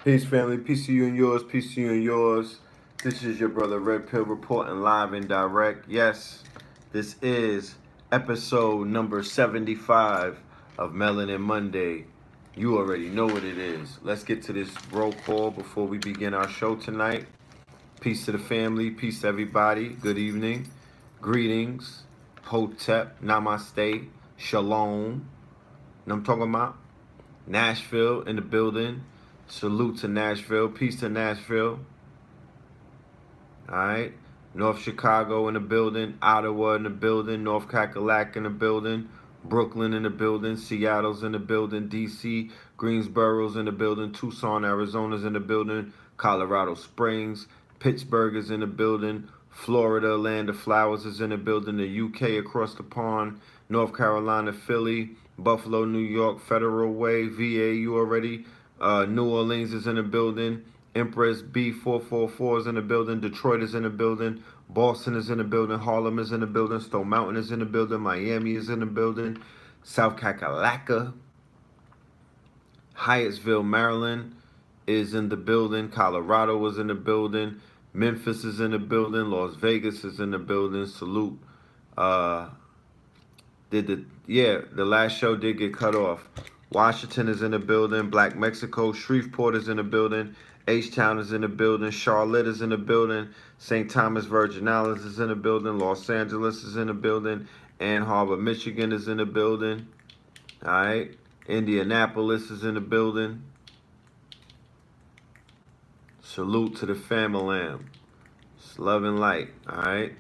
Peace, family. Peace to you and yours. Peace to you and yours. This is your brother Red Pill reporting live and direct. Yes, this is episode number 75 of Melanin Monday. You already know what it is. Let's get to this roll call before we begin our show tonight. Peace to the family. Peace to everybody. Good evening. Greetings. Hotep. Namaste. Shalom. And I'm talking about Nashville in the building. Salute to Nashville. Peace to Nashville. All right. North Chicago in the building. Ottawa in the building. North Cackalack in the building. Brooklyn in the building. Seattle's in the building. D.C. Greensboro's in the building. Tucson, Arizona's in the building. Colorado Springs. Pittsburgh is in the building. Florida, Land of Flowers is in the building. The U.K. across the pond. North Carolina, Philly. Buffalo, New York. Federal Way. VA, you already. New Orleans is in the building. Empress B444 is in the building. Detroit is in the building. Boston is in the building. Harlem is in the building. Stone Mountain is in the building. Miami is in the building. South Kakalaka. Hyattsville, Maryland is in the building. Colorado is in the building. Memphis is in the building. Las Vegas is in the building. Salute. The last show did get cut off. Washington is in the building. Black Mexico. Shreveport is in the building. H-Town is in the building. Charlotte is in the building. St. Thomas Virgin Islands is in the building. Los Angeles is in the building. Ann Arbor, Michigan is in the building. All right. Indianapolis is in the building. Salute to the family. It's love and light. All right.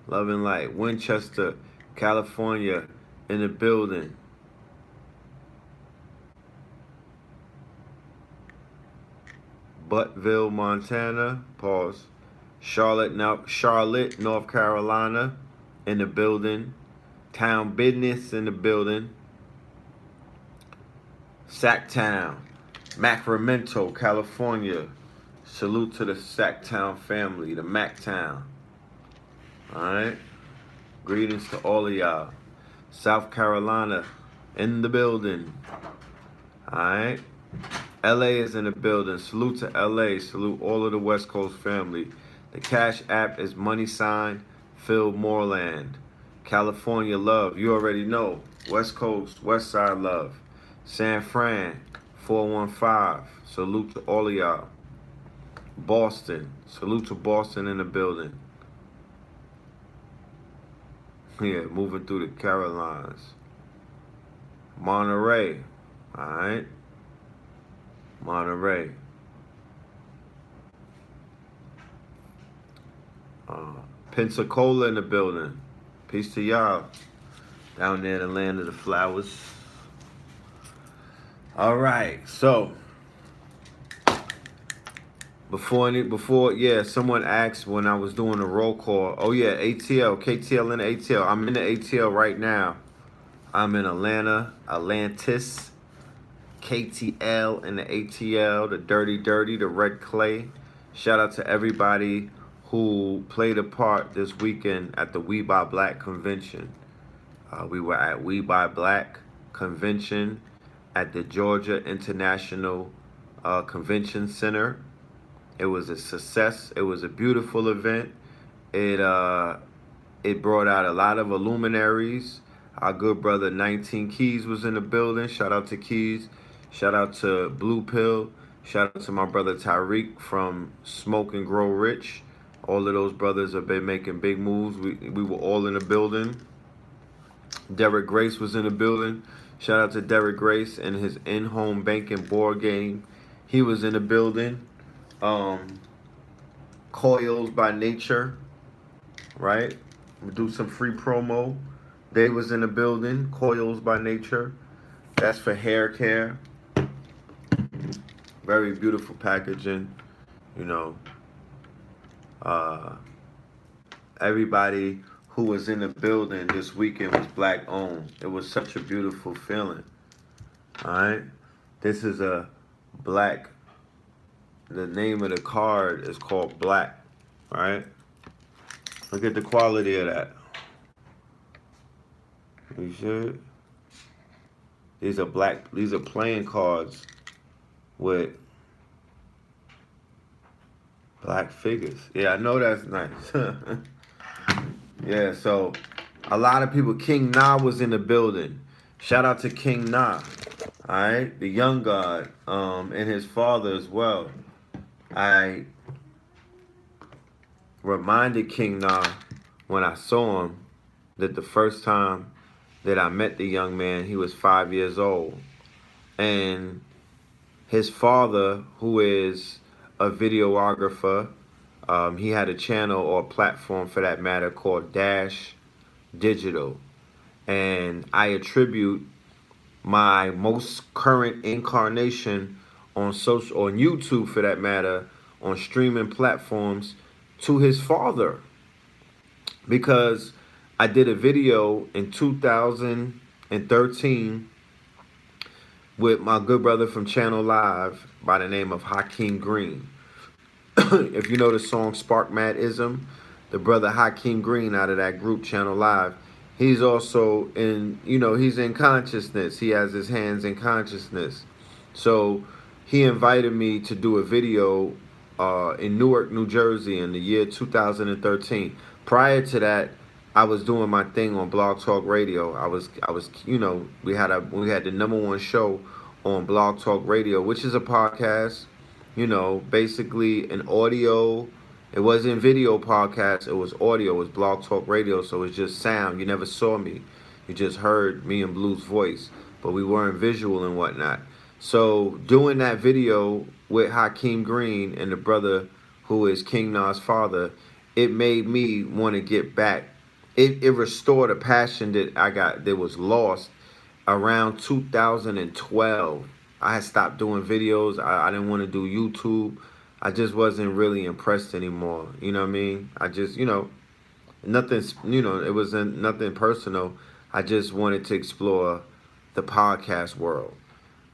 Love and light. Winchester, California in the building. Buttville, Montana. Pause. Charlotte, North Carolina in the building. Town Business in the building. Sacktown, Sacramento, California. Salute to the Sacktown family, the Mactown. All right. Greetings to all of y'all. South Carolina in the building. All right. LA is in the building. Salute to LA. Salute all of the West Coast family. The Cash App is $PhilMoreland. California love. You already know. West Coast, West Side love. San Fran, 415. Salute to all of y'all. Boston. Salute to Boston in the building. Yeah, moving through the Carolinas. Monterey. All right. Monterey. Pensacola in the building. Peace to y'all. Down there in the land of the flowers. All right. So, someone asked when I was doing the roll call. Oh, yeah, ATL, KTL in the ATL. I'm in the ATL right now. I'm in Atlantis. KTL and the ATL, the Dirty, the Red Clay. Shout out to everybody who played a part this weekend at the We Buy Black convention. We were at We Buy Black convention at the Georgia International Convention Center. It was a success. It was a beautiful event. It brought out a lot of luminaries. Our good brother 19 Keys was in the building. Shout out to Keys. Shout out to Blue Pill. Shout out to my brother Tyreek from Smoke and Grow Rich. All of those brothers have been making big moves. We were all in the building. Derek Grace was in the building. Shout out to Derek Grace and his in-home banking board game. He was in the building. Coils by Nature, right? We'll do some free promo. They was in the building. Coils by Nature. That's for hair care. Very beautiful packaging, you know. Everybody who was in the building this weekend was black owned. It was such a beautiful feeling. All right. This is a black. The name of the card is called Black. All right. Look at the quality of that. You see it? These are playing cards with Black figures. Yeah, I know that's nice. Yeah, so a lot of people. King Na was in the building. Shout out to King Na. All right, the young god, and his father as well. I reminded King Na when I saw him that the first time that I met the young man, he was 5 years old, and his father, who is a videographer, he had a channel or a platform for that matter called Dash Digital, and I attribute my most current incarnation on YouTube for that matter, on streaming platforms to his father, because I did a video in 2013 with my good brother from Channel Live by the name of Hakeem Green. If you know the song Spark Madism, the brother Hakeem Green out of that group Channel Live, he's also in, he's in consciousness. He has his hands in consciousness. So he invited me to do a video in Newark, New Jersey in the year 2013. Prior to that, I was doing my thing on Blog Talk Radio. I was, we had the #1 show on Blog Talk Radio, which is a podcast, basically an audio. It wasn't video podcast. It was audio. It was Blog Talk Radio. So it's just sound. You never saw me. You just heard me and Blue's voice, but we weren't visual and whatnot. So doing that video with Hakeem Green and the brother who is King Na's father, it made me want to get back. It restored a passion that I got that was lost around 2012. I had stopped doing videos. I didn't want to do YouTube. I just wasn't really impressed anymore. You know what I mean? I just, nothing's, it wasn't nothing personal. I just wanted to explore the podcast world.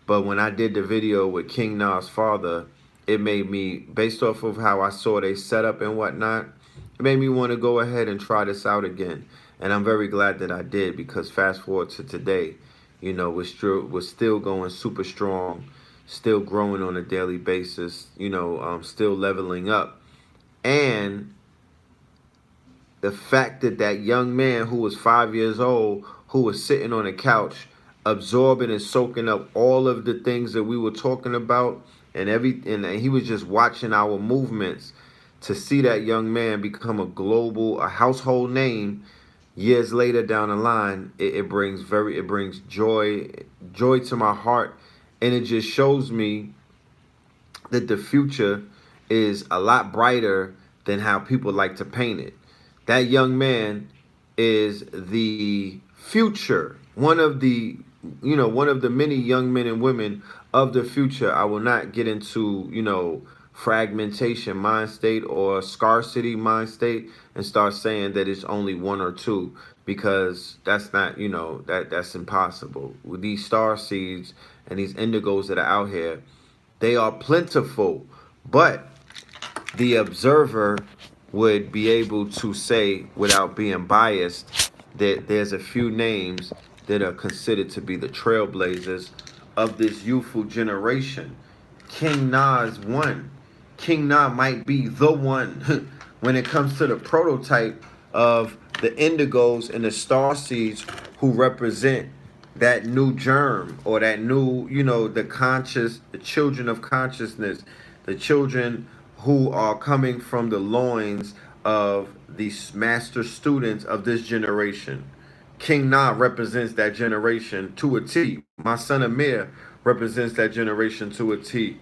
But when I did the video with King Na's father, it made me, based off of how I saw they set up and whatnot, it made me want to go ahead and try this out again. And I'm very glad that I did, because fast forward to today, we're still going super strong, still growing on a daily basis, still leveling up. And the fact that that young man who was 5 years old, who was sitting on a couch, absorbing and soaking up all of the things that we were talking about, and he was just watching our movements, to see that young man become a household name years later down the line, it brings joy to my heart, and it just shows me that the future is a lot brighter than how people like to paint it. That young man is the future, one of the many young men and women of the future. I will not get into, fragmentation mind state or scarcity mind state and start saying that it's only one or two, because that's not, that's impossible. With these star seeds and these indigos that are out here, they are plentiful, but the observer would be able to say without being biased that there's a few names that are considered to be the trailblazers of this youthful generation. King Na is one. King Na might be the one when it comes to the prototype of the indigos and the star seeds who represent that new germ, or that new, the children of consciousness, the children who are coming from the loins of the master students of this generation. King Na represents that generation to a T. My son Amir represents that generation to a T.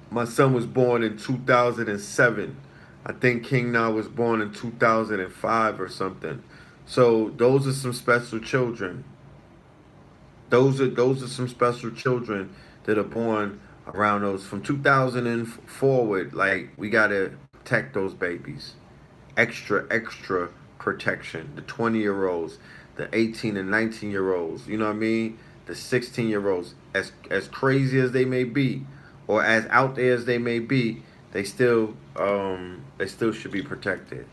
My son was born in 2007. I think King Na was born in 2005 or something. So those are some special children. Those are some special children that are born around those from 2000 and forward. Like, we gotta protect those babies. Extra protection. The 20-year-olds, the 18 and 19-year-olds. You know what I mean? The 16-year-olds. As crazy as they may be, or as out there as they may be, they still should be protected.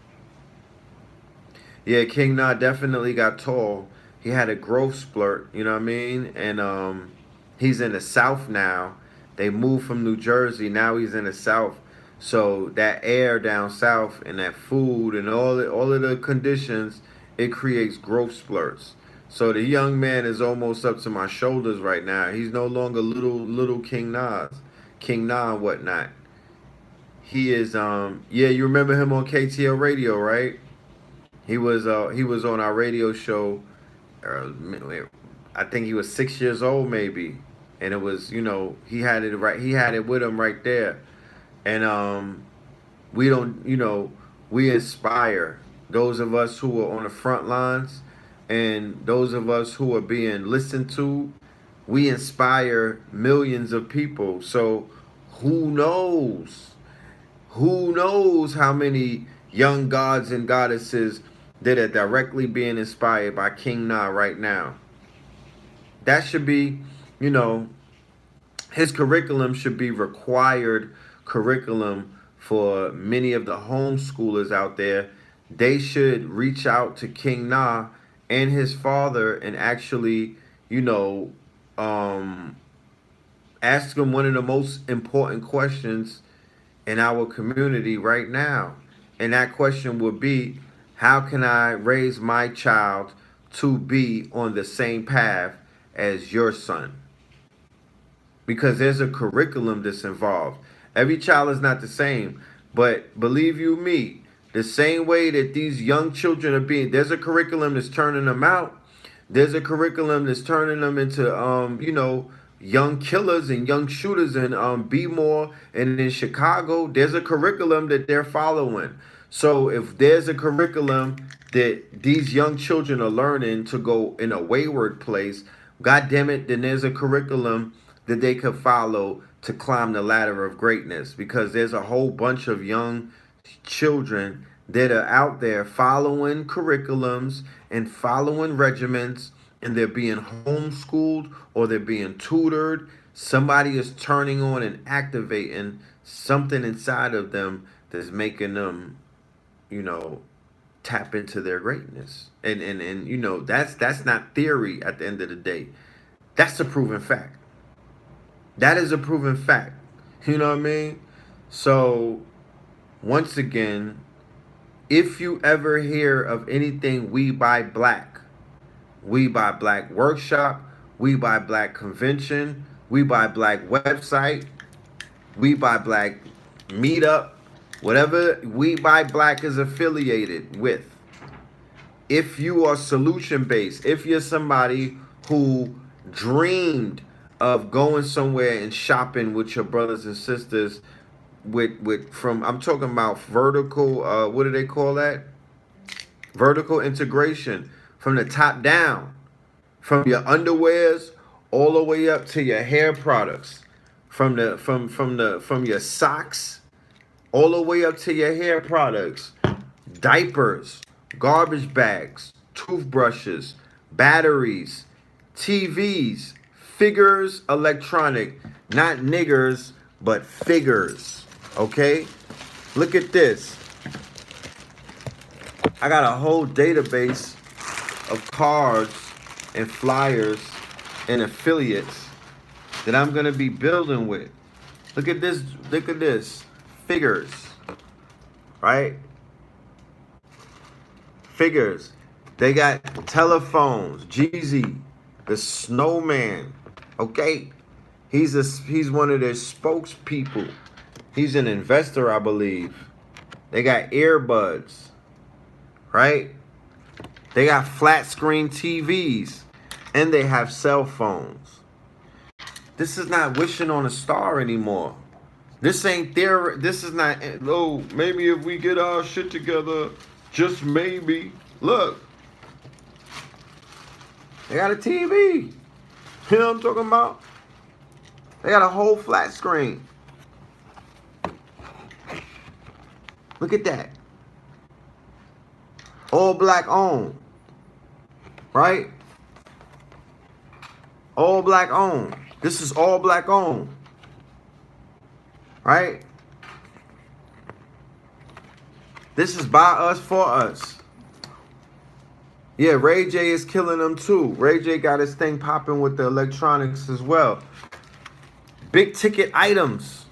Yeah, King Na definitely got tall. He had a growth splurt, you know what I mean? And he's in the South now. They moved from New Jersey. Now he's in the South. So that air down south and that food and all of the conditions, it creates growth splurts. So the young man is almost up to my shoulders right now. He's no longer little King Nas, King Na and whatnot. He is yeah, you remember him on KTL radio, right? He was on our radio show. Uh, I think he was 6 years old maybe, and it was, he had it right. He had it with him right there, and we don't, we inspire those of us who are on the front lines, and those of us who are being listened to. We inspire millions of people. So who knows? Who knows how many young gods and goddesses that are directly being inspired by King Na right now? That should be, you know, his curriculum should be required curriculum for many of the homeschoolers out there. They should reach out to King Na and his father and actually, you know, ask him one of the most important questions in our community right now. And that question would be, how can I raise my child to be on the same path as your son? Because there's a curriculum that's involved. Every child is not the same, but believe you me, the same way that these young children are being, there's a curriculum that's turning them out. There's a curriculum that's turning them into, young killers and young shooters in B-More and in Chicago. There's a curriculum that they're following. So if there's a curriculum that these young children are learning to go in a wayward place, God damn it, then there's a curriculum that they could follow to climb the ladder of greatness, because there's a whole bunch of young children that are out there following curriculums and following regiments, and they're being homeschooled or they're being tutored. Somebody is turning on and activating something inside of them that's making them, tap into their greatness. And that's not theory at the end of the day. That's a proven fact. That is a proven fact. You know what I mean? So, once again, if you ever hear of anything We Buy Black workshop, We Buy Black convention, We Buy Black website, We Buy Black meetup, whatever We Buy Black is affiliated with, if you are solution based, if you're somebody who dreamed of going somewhere and shopping with your brothers and sisters I'm talking about vertical, what do they call that? Vertical integration from the top down, from your underwears all the way up to your hair products, from your socks all the way up to your hair products, diapers, garbage bags, toothbrushes, batteries, TVs, figures, electronic, not niggers, but figures. Okay? Look at this. I got a whole database of cards and flyers and affiliates that I'm going to be building with. Look at this. Look at this. Figures. Right? Figures. They got telephones. Jeezy, the snowman. Okay? He's one of their spokespeople. He's an investor, I believe. They got earbuds, right? They got flat screen TVs, and they have cell phones. This is not wishing on a star anymore. This ain't theory. This is not, oh, maybe if we get our shit together, just maybe. Look. They got a TV. You know what I'm talking about? They got a whole flat screen. Look at that. All black owned. Right? All black owned. This is all black owned. Right? This is by us, for us. Yeah, Ray J is killing them too. Ray J got his thing popping with the electronics as well. Big ticket items.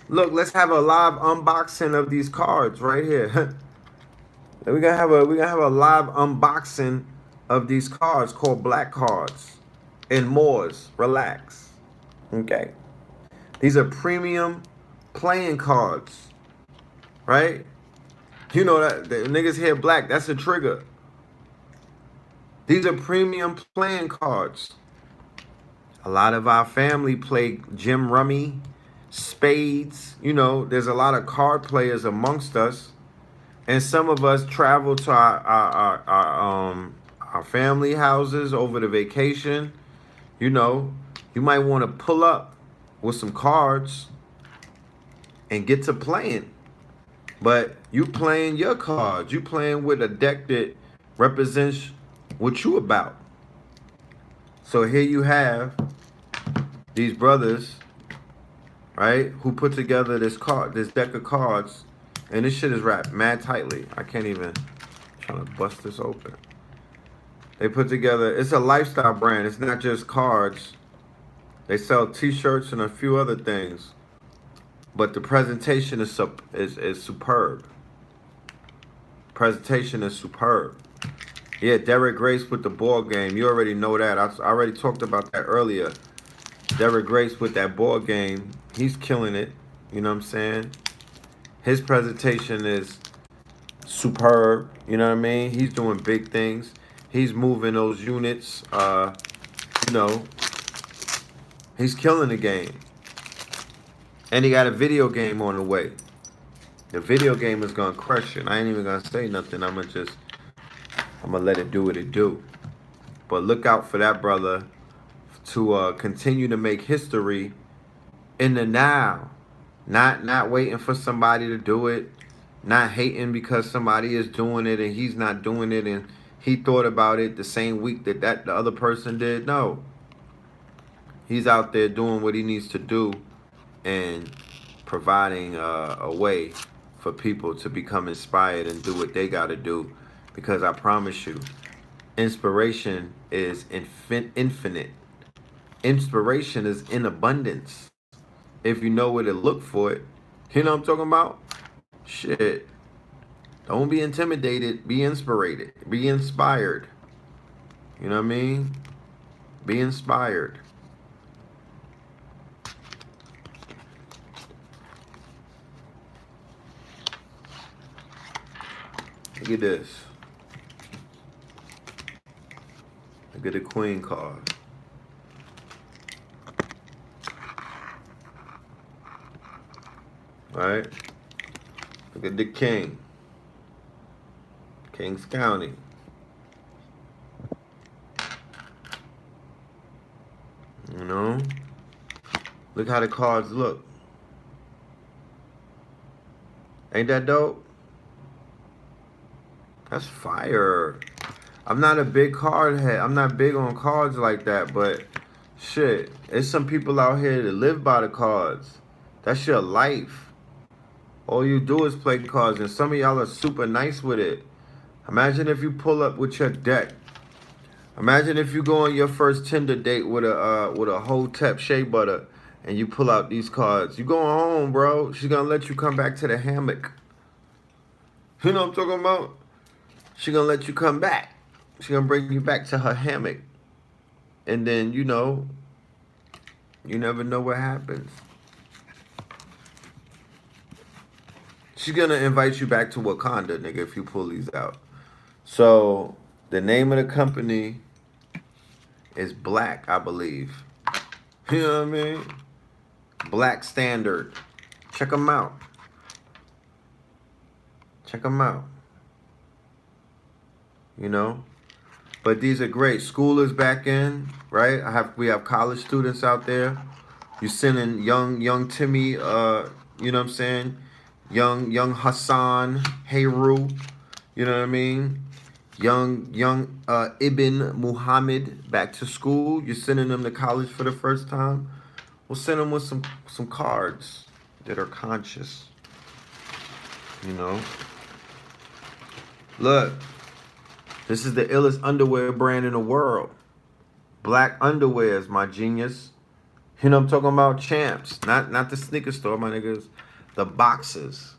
Look, let's have a live unboxing of these cards right here. We're gonna have a live unboxing of these cards called black cards and Moors. Relax. Okay. These are premium playing cards, right? You know that the niggas hear black, that's a trigger. These are premium playing cards. A lot of our family play Jim Rummy, spades. You know, there's a lot of card players amongst us. And some of us travel to our family houses over the vacation. You know, you might want to pull up with some cards and get to playing. But you playing your cards. You playing with a deck that represents what you about. So here you have these brothers, right, who put together this deck of cards, and this shit is wrapped mad tightly. I can't even, I'm trying to bust this open. They put together, it's a lifestyle brand. It's not just cards. They sell t-shirts and a few other things. But the presentation is superb. Presentation is superb. Yeah, Derek Grace with the board game. You already know that. I already talked about that earlier. Derek Grace with that board game. He's killing it. You know what I'm saying? His presentation is superb. You know what I mean? He's doing big things. He's moving those units. You know, he's killing the game. And he got a video game on the way. The video game is gonna crush it. I ain't even gonna say nothing. I'm gonna let it do what it do. But look out for that brother to continue to make history in the now. Not waiting for somebody to do it. Not hating because somebody is doing it and he's not doing it and he thought about it the same week that the other person did. No. He's out there doing what he needs to do and providing a way for people to become inspired and do what they got to do. Because I promise you, inspiration is infinite. Inspiration is in abundance. If you know where to look for it. You know what I'm talking about? Shit. Don't be intimidated. Be inspired. Be inspired. You know what I mean? Be inspired. Look at this. Look at the Queen card. Right? Look at the King. Kings County. You know? Look how the cards look. Ain't that dope? That's fire. I'm not a big card head. I'm not big on cards like that, but shit, there's some people out here that live by the cards. That's your life. All you do is play cards, and some of y'all are super nice with it. Imagine if you pull up with your deck. Imagine if you go on your first Tinder date with a Hotep Shea Butter, and you pull out these cards. You going home, bro. She's gonna let you come back to the hammock. You know what I'm talking about? She's gonna let you come back. She's gonna bring you back to her hammock. And then, you know, you never know what happens. She's gonna invite you back to Wakanda, nigga, if you pull these out. So, the name of the company is Black, I believe. You know what I mean? Black Standard. Check them out. Check them out. You know? But these are great. School is back in, right? We have college students out there. You sending young Timmy, you know what I'm saying? Young Hassan, Heyru, you know what I mean? Young Ibn Muhammad back to school. You're sending them to college for the first time. We'll send them with some cards that are conscious. You know? Look. This is the illest underwear brand in the world. Black underwears, my genius. You know what I'm talking about? Champs. Not the sneaker store, my niggas. The boxes.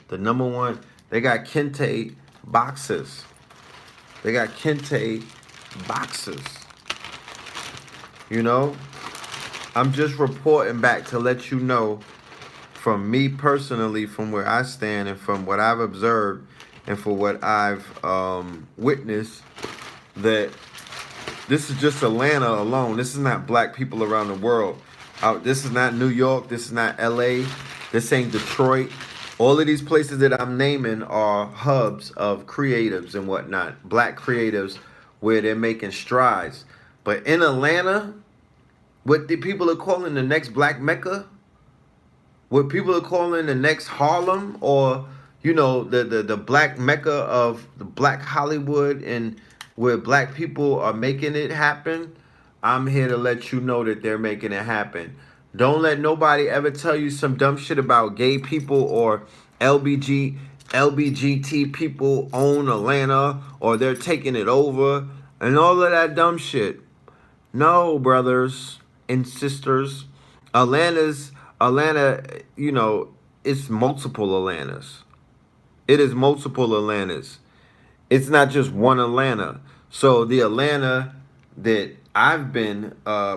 The number one. They got Kente boxes. They got Kente boxes. You know? I'm just reporting back to let you know from me personally, from where I stand and from what I've observed and for what I've witnessed, that this is just Atlanta alone. This is not black people around the world. This is not New York. This is not LA. This ain't Detroit. All of these places that I'm naming are hubs of creatives and whatnot. Black creatives where they're making strides. But in Atlanta, what the people are calling the next Black Mecca, what people are calling the next Harlem, or the Black Mecca of the Black Hollywood, and where black people are making it happen, I'm here to let you know that they're making it happen. Don't let nobody ever tell you some dumb shit about gay people or LBGT people own Atlanta or they're taking it over and all of that dumb shit. No, brothers and sisters. Atlanta, it's multiple Atlantas. It is multiple Atlantas. It's not just one Atlanta. So the Atlanta that I've been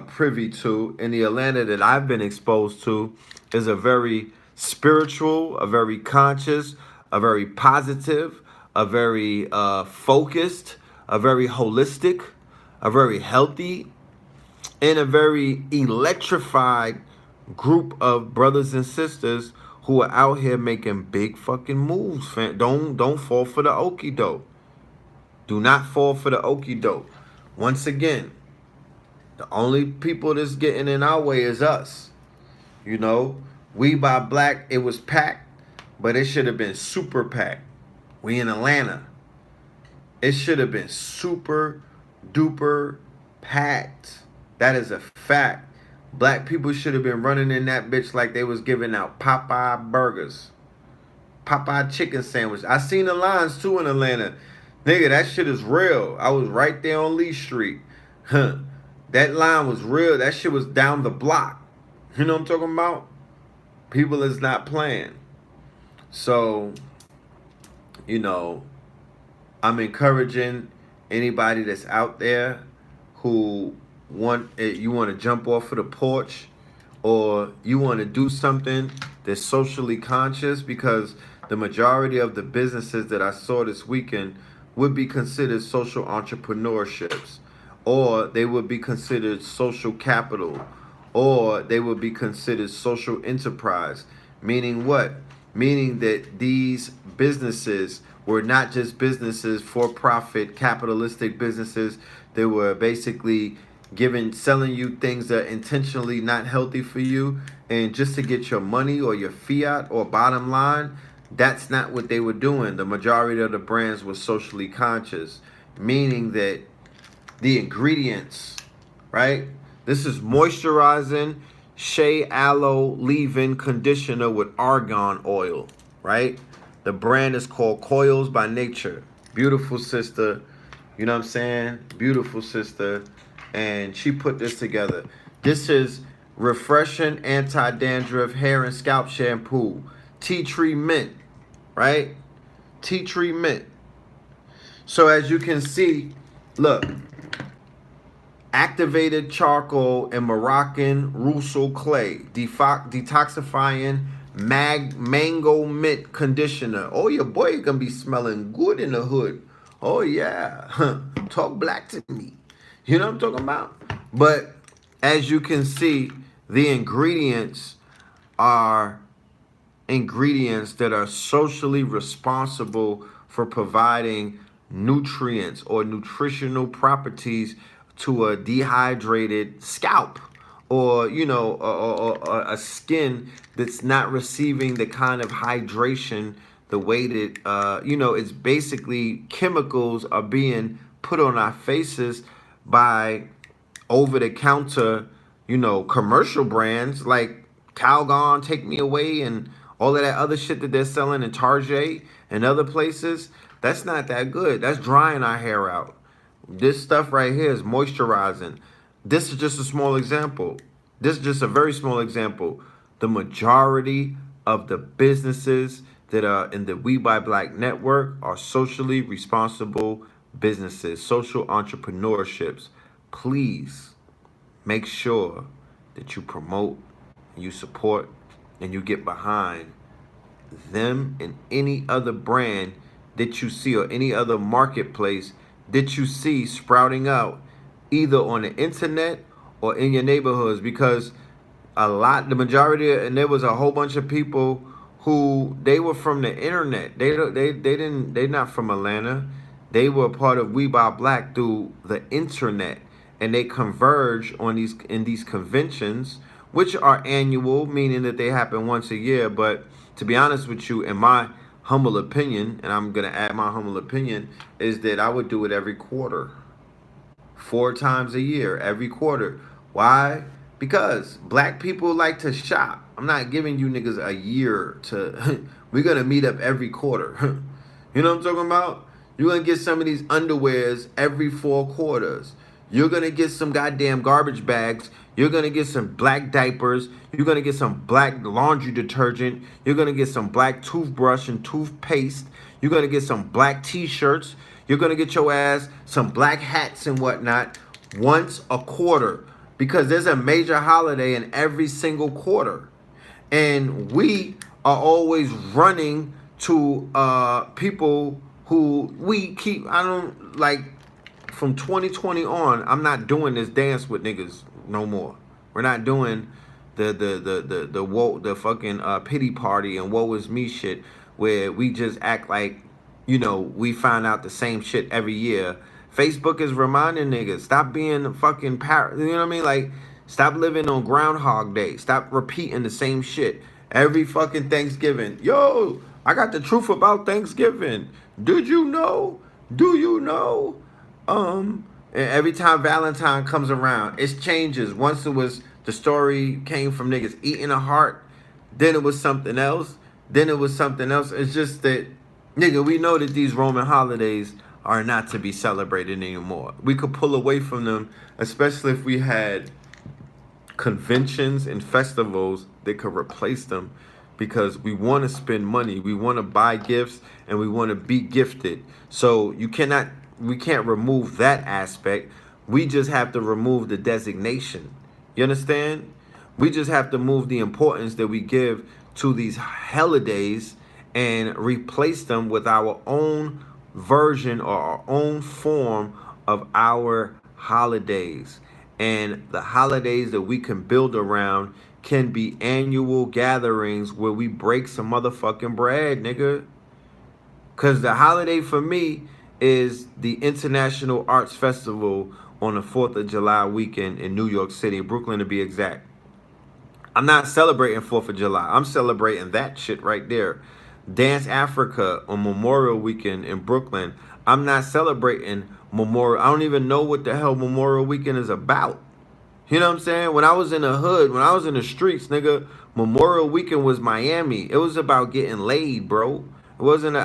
privy to and the Atlanta that I've been exposed to is a very spiritual, a very conscious, a very positive, a very focused, a very holistic, a very healthy, and a very electrified group of brothers and sisters who are out here making big fucking moves, fam. Don't fall for the okie doke. Do not fall for the okie doke. Once again, the only people that's getting in our way is us. We by black, it was packed, but it should have been super packed. We in Atlanta. It should have been super duper packed. That is a fact. Black people should have been running in that bitch like they was giving out Popeye burgers. Popeye chicken sandwich. I seen the lines too in Atlanta. Nigga, that shit is real. I was right there on Lee Street. That line was real. That shit was down the block. You know what I'm talking about? People is not playing. So, I'm encouraging anybody that's out there who you want to jump off of the porch or you want to do something that's socially conscious, because the majority of the businesses that I saw this weekend would be considered social entrepreneurships, or they would be considered social capital, or they would be considered social enterprise. Meaning what? Meaning that these businesses were not just businesses, for-profit, capitalistic businesses. They were basically selling you things that are intentionally not healthy for you, and just to get your money or your fiat or bottom line. That's not what they were doing. The majority of the brands were socially conscious, meaning that the ingredients, right? This is moisturizing shea aloe leave-in conditioner with argan oil, right? The brand is called Coils by Nature. Beautiful sister, you know what I'm saying? Beautiful sister. And she put this together. This is refreshing anti-dandruff hair and scalp shampoo. Tea tree mint, right? Tea tree mint. So as you can see, look, activated charcoal and Moroccan Russell clay, detoxifying mango mint conditioner. Oh, your boy gonna be smelling good in the hood. Oh yeah, talk black to me. You know what I'm talking about? But as you can see, the ingredients are ingredients that are socially responsible for providing nutrients or nutritional properties to a dehydrated scalp, or a skin that's not receiving the kind of hydration the way that it's basically chemicals are being put on our faces by over-the-counter commercial brands like Calgon, Take Me Away, and all of that other shit that they're selling in Target and other places. That's not that good. That's drying our hair out. This stuff right here is moisturizing. This is just a small example. This is just a very small example. The majority of the businesses that are in the We Buy Black network are socially responsible businesses, social entrepreneurships. Please make sure that you promote, you support, and you get behind them and any other brand that you see or any other marketplace that you see sprouting out either on the internet or in your neighborhoods, because the majority and there was a whole bunch of people who they were from the internet. They're not from Atlanta. They were part of We Buy Black through the internet, and they converge on these conventions, which are annual, meaning that they happen once a year. But to be honest with you, in my humble opinion, and I'm gonna add my humble opinion, is that I would do it every quarter, 4 times a year, every quarter. Why? Because black people like to shop. I'm not giving you niggas a year to. We're gonna meet up every quarter. You know what I'm talking about? You're gonna get some of these underwears every 4 quarters. You're gonna get some goddamn garbage bags. You're gonna get some black diapers. You're gonna get some black laundry detergent. You're gonna get some black toothbrush and toothpaste. You're gonna get some black t-shirts. You're gonna get your ass some black hats and whatnot once a quarter, because there's a major holiday in every single quarter. And we are always running to people who we keep. I don't like. From 2020 on, I'm not doing this dance with niggas no more. We're not doing the fucking pity party and woe is me shit where we just act like, we find out the same shit every year. Facebook is reminding niggas, stop being fucking you know what I mean? Like, stop living on Groundhog Day. Stop repeating the same shit every fucking Thanksgiving. Yo, I got the truth about Thanksgiving. Did you know? Do you know? And every time Valentine comes around, it changes. Once it was the story came from niggas eating a heart, then it was something else. Then it was something else. It's just that, nigga, we know that these Roman holidays are not to be celebrated anymore. We could pull away from them, especially if we had conventions and festivals that could replace them, because we want to spend money, we want to buy gifts, and we want to be gifted. So we can't remove that aspect. We just have to remove the designation. You understand? We just have to move the importance that we give to these holidays and replace them with our own version or our own form of our holidays. And the holidays that we can build around can be annual gatherings where we break some motherfucking bread, nigga. Because the holiday for me is the International Arts Festival on the 4th of July weekend in New York City, Brooklyn to be exact. I'm not celebrating 4th of July. I'm celebrating that shit right there. Dance Africa on Memorial Weekend in Brooklyn. I'm not celebrating Memorial. I don't even know what the hell Memorial Weekend is about. You know what I'm saying? When I was in the hood, when I was in the streets, nigga, Memorial Weekend was Miami. It was about getting laid, bro. It wasn't,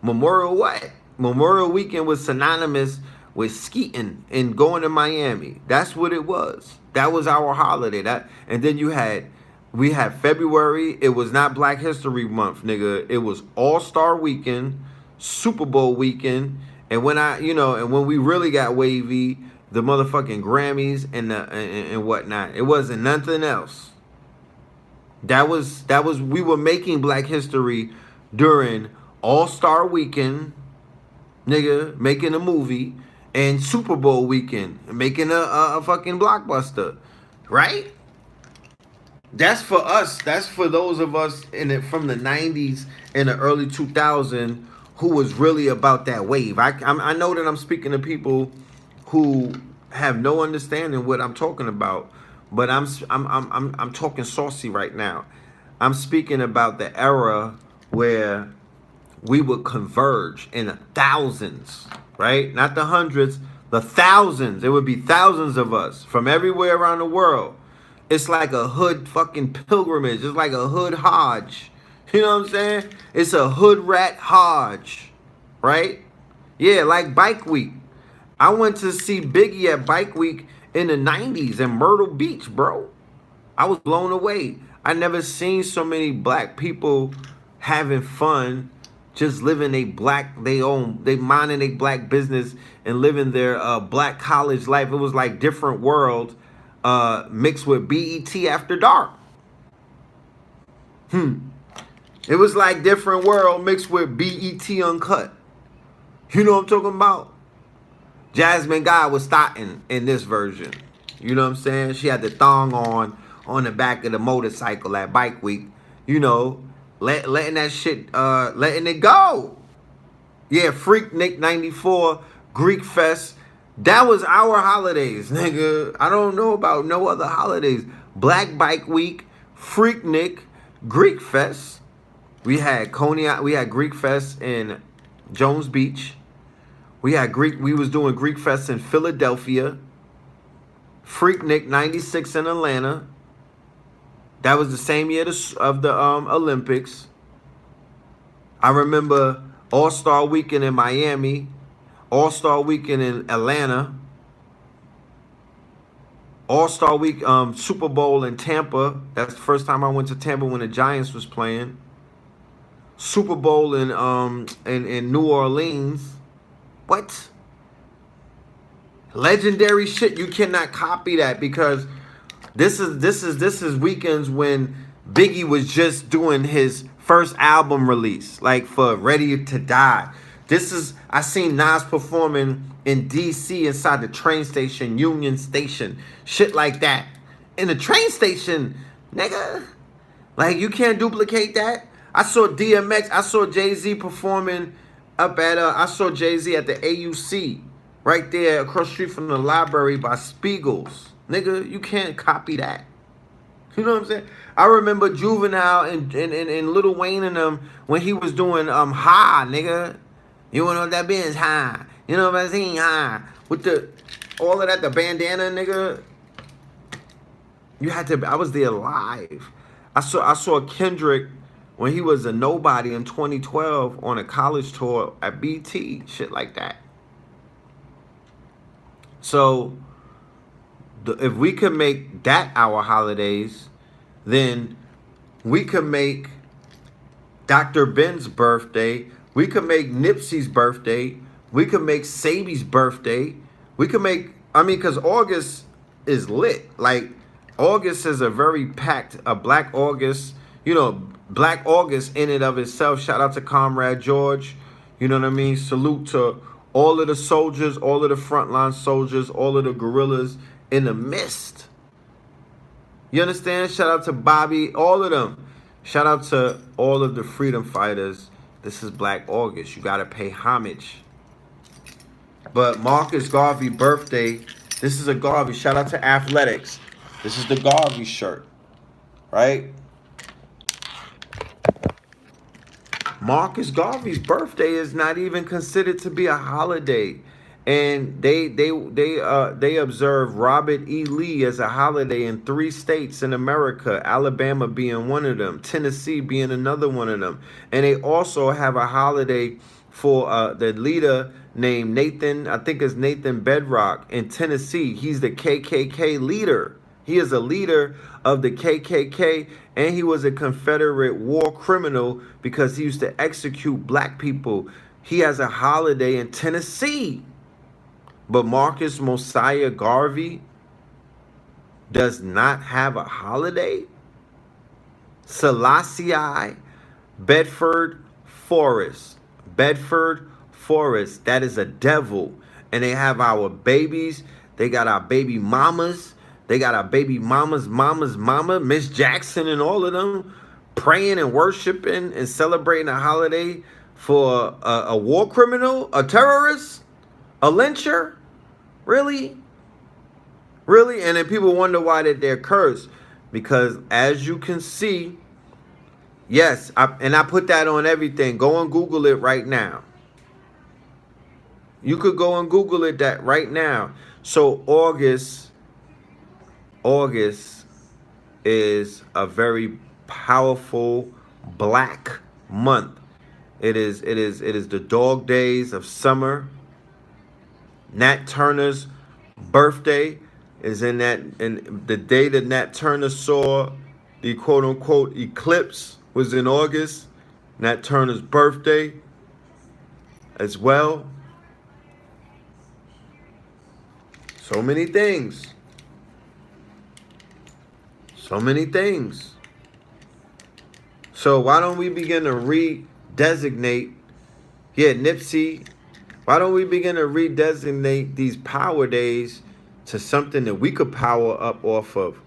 Memorial what? Memorial Weekend was synonymous with skeeting and going to Miami. That's what it was. That was our holiday. And then we had February. It was not Black History Month, nigga. It was All-Star Weekend, Super Bowl weekend, and when we really got wavy, the motherfucking Grammys and whatnot. It wasn't nothing else. That was we were making Black History during All-Star Weekend, nigga, making a movie, and Super Bowl weekend, making a fucking blockbuster, right? That's for us. That's for those of us from the 90s and the early 2000s who was really about that wave. I know that I'm speaking to people who have no understanding what I'm talking about, but I'm talking saucy right now. I'm speaking about the era where we would converge in the thousands, right? Not the hundreds, the thousands. There would be thousands of us from everywhere around the world. It's like a hood fucking pilgrimage. It's like a hood Hajj. You know what I'm saying? It's a hood rat Hajj, right? Yeah, like Bike Week. I went to see Biggie at Bike Week in the 90s in Myrtle Beach, bro. I was blown away. I never seen so many black people having fun, just living they minding a black business and living their black college life. It was like different world mixed with BET After Dark. It was like different world mixed with BET Uncut. You know what I'm talking about? Jasmine Guy was starting in this version. You know what I'm saying? She had the thong on the back of the motorcycle at Bike Week. You know, letting that shit, letting it go. Yeah, Freak Nick 94, Greek Fest. That was our holidays, nigga. I don't know about no other holidays. Black Bike Week, Freak Nick, Greek Fest. We had Greek Fest in Jones Beach. We was doing Greek Fest in Philadelphia. Freak Nick 96 in Atlanta. That was the same year of the Olympics. I remember All-Star Weekend in Miami, All-Star Weekend in Atlanta, All-Star Week Super Bowl in Tampa. That's the first time I went to Tampa when the Giants was playing. Super Bowl in New Orleans. What? Legendary shit. You cannot copy that because this is weekends when Biggie was just doing his first album release, like for Ready to Die. I seen Nas performing in DC inside the train station, Union Station, shit like that. In the train station, nigga. Like you can't duplicate that. I saw DMX, I saw Jay-Z performing I saw Jay-Z at the AUC, right there across the street from the library by Spiegel's. Nigga, you can't copy that. You know what I'm saying? I remember Juvenile and Lil Wayne and them when he was doing High, nigga. You wanna know what that means? High. You know what I'm saying? High. With all of that, the bandana, nigga. I was there live. I saw Kendrick when he was a nobody in 2012 on a college tour at BT, shit like that. So if we could make that our holidays, then we could make Dr. Ben's birthday, we could make Nipsey's birthday, we could make Sabi's birthday, we could make, because August is lit. Like, August is a very packed, a Black August, Black August in and of itself. Shout out to Comrade George. You know what I mean? Salute to all of the soldiers, all of the frontline soldiers, all of the guerrillas in the mist. You understand? Shout out to Bobby, all of them. Shout out to all of the freedom fighters. This is Black August. You got to pay homage. But Marcus Garvey birthday. This is a Garvey. Shout out to Athletics. This is the Garvey shirt. Right? Marcus Garvey's birthday is not even considered to be a holiday, and they observe Robert E. Lee as a holiday in 3 states in America, Alabama being one of them, Tennessee being another one of them, and they also have a holiday for the leader named Nathan, I think it's Nathan Bedrock in Tennessee. He's the KKK leader. He is a leader of the KKK, and he was a Confederate war criminal because he used to execute black people. He has a holiday in Tennessee. But Marcus Mosiah Garvey does not have a holiday? Selassie Bedford Forrest. Bedford Forrest. That is a devil. And they have our babies. They got our baby mamas. They got our baby mama's mama, Miss Jackson and all of them praying and worshiping and celebrating a holiday for a war criminal, a terrorist, a lyncher. Really? Really? And then people wonder why they're cursed. Because as you can see, yes, I put that on everything. Go and Google it right now. You could go and Google it that right now. So August is a very powerful black month. It is the dog days of summer. Nat Turner's birthday is in the day that Nat Turner saw the quote unquote eclipse was in August. Nat Turner's birthday as well. So many things. So many things. So why don't we begin to redesignate, Nipsey, why don't we begin to redesignate these power days to something that we could power up off of?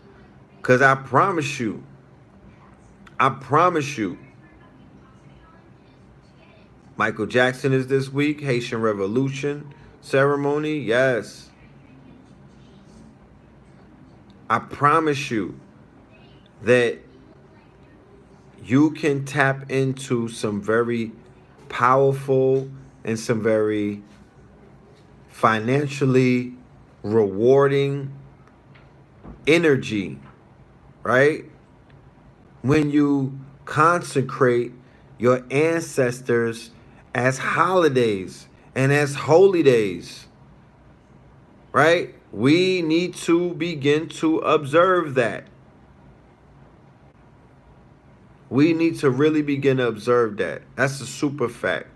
Because I promise you, Michael Jackson is this week, Haitian Revolution ceremony, yes. I promise you that you can tap into some very powerful and some very financially rewarding energy, right? When you consecrate your ancestors as holidays and as holy days, right? We need to begin to observe that. We need to really begin to observe that. That's a super fact.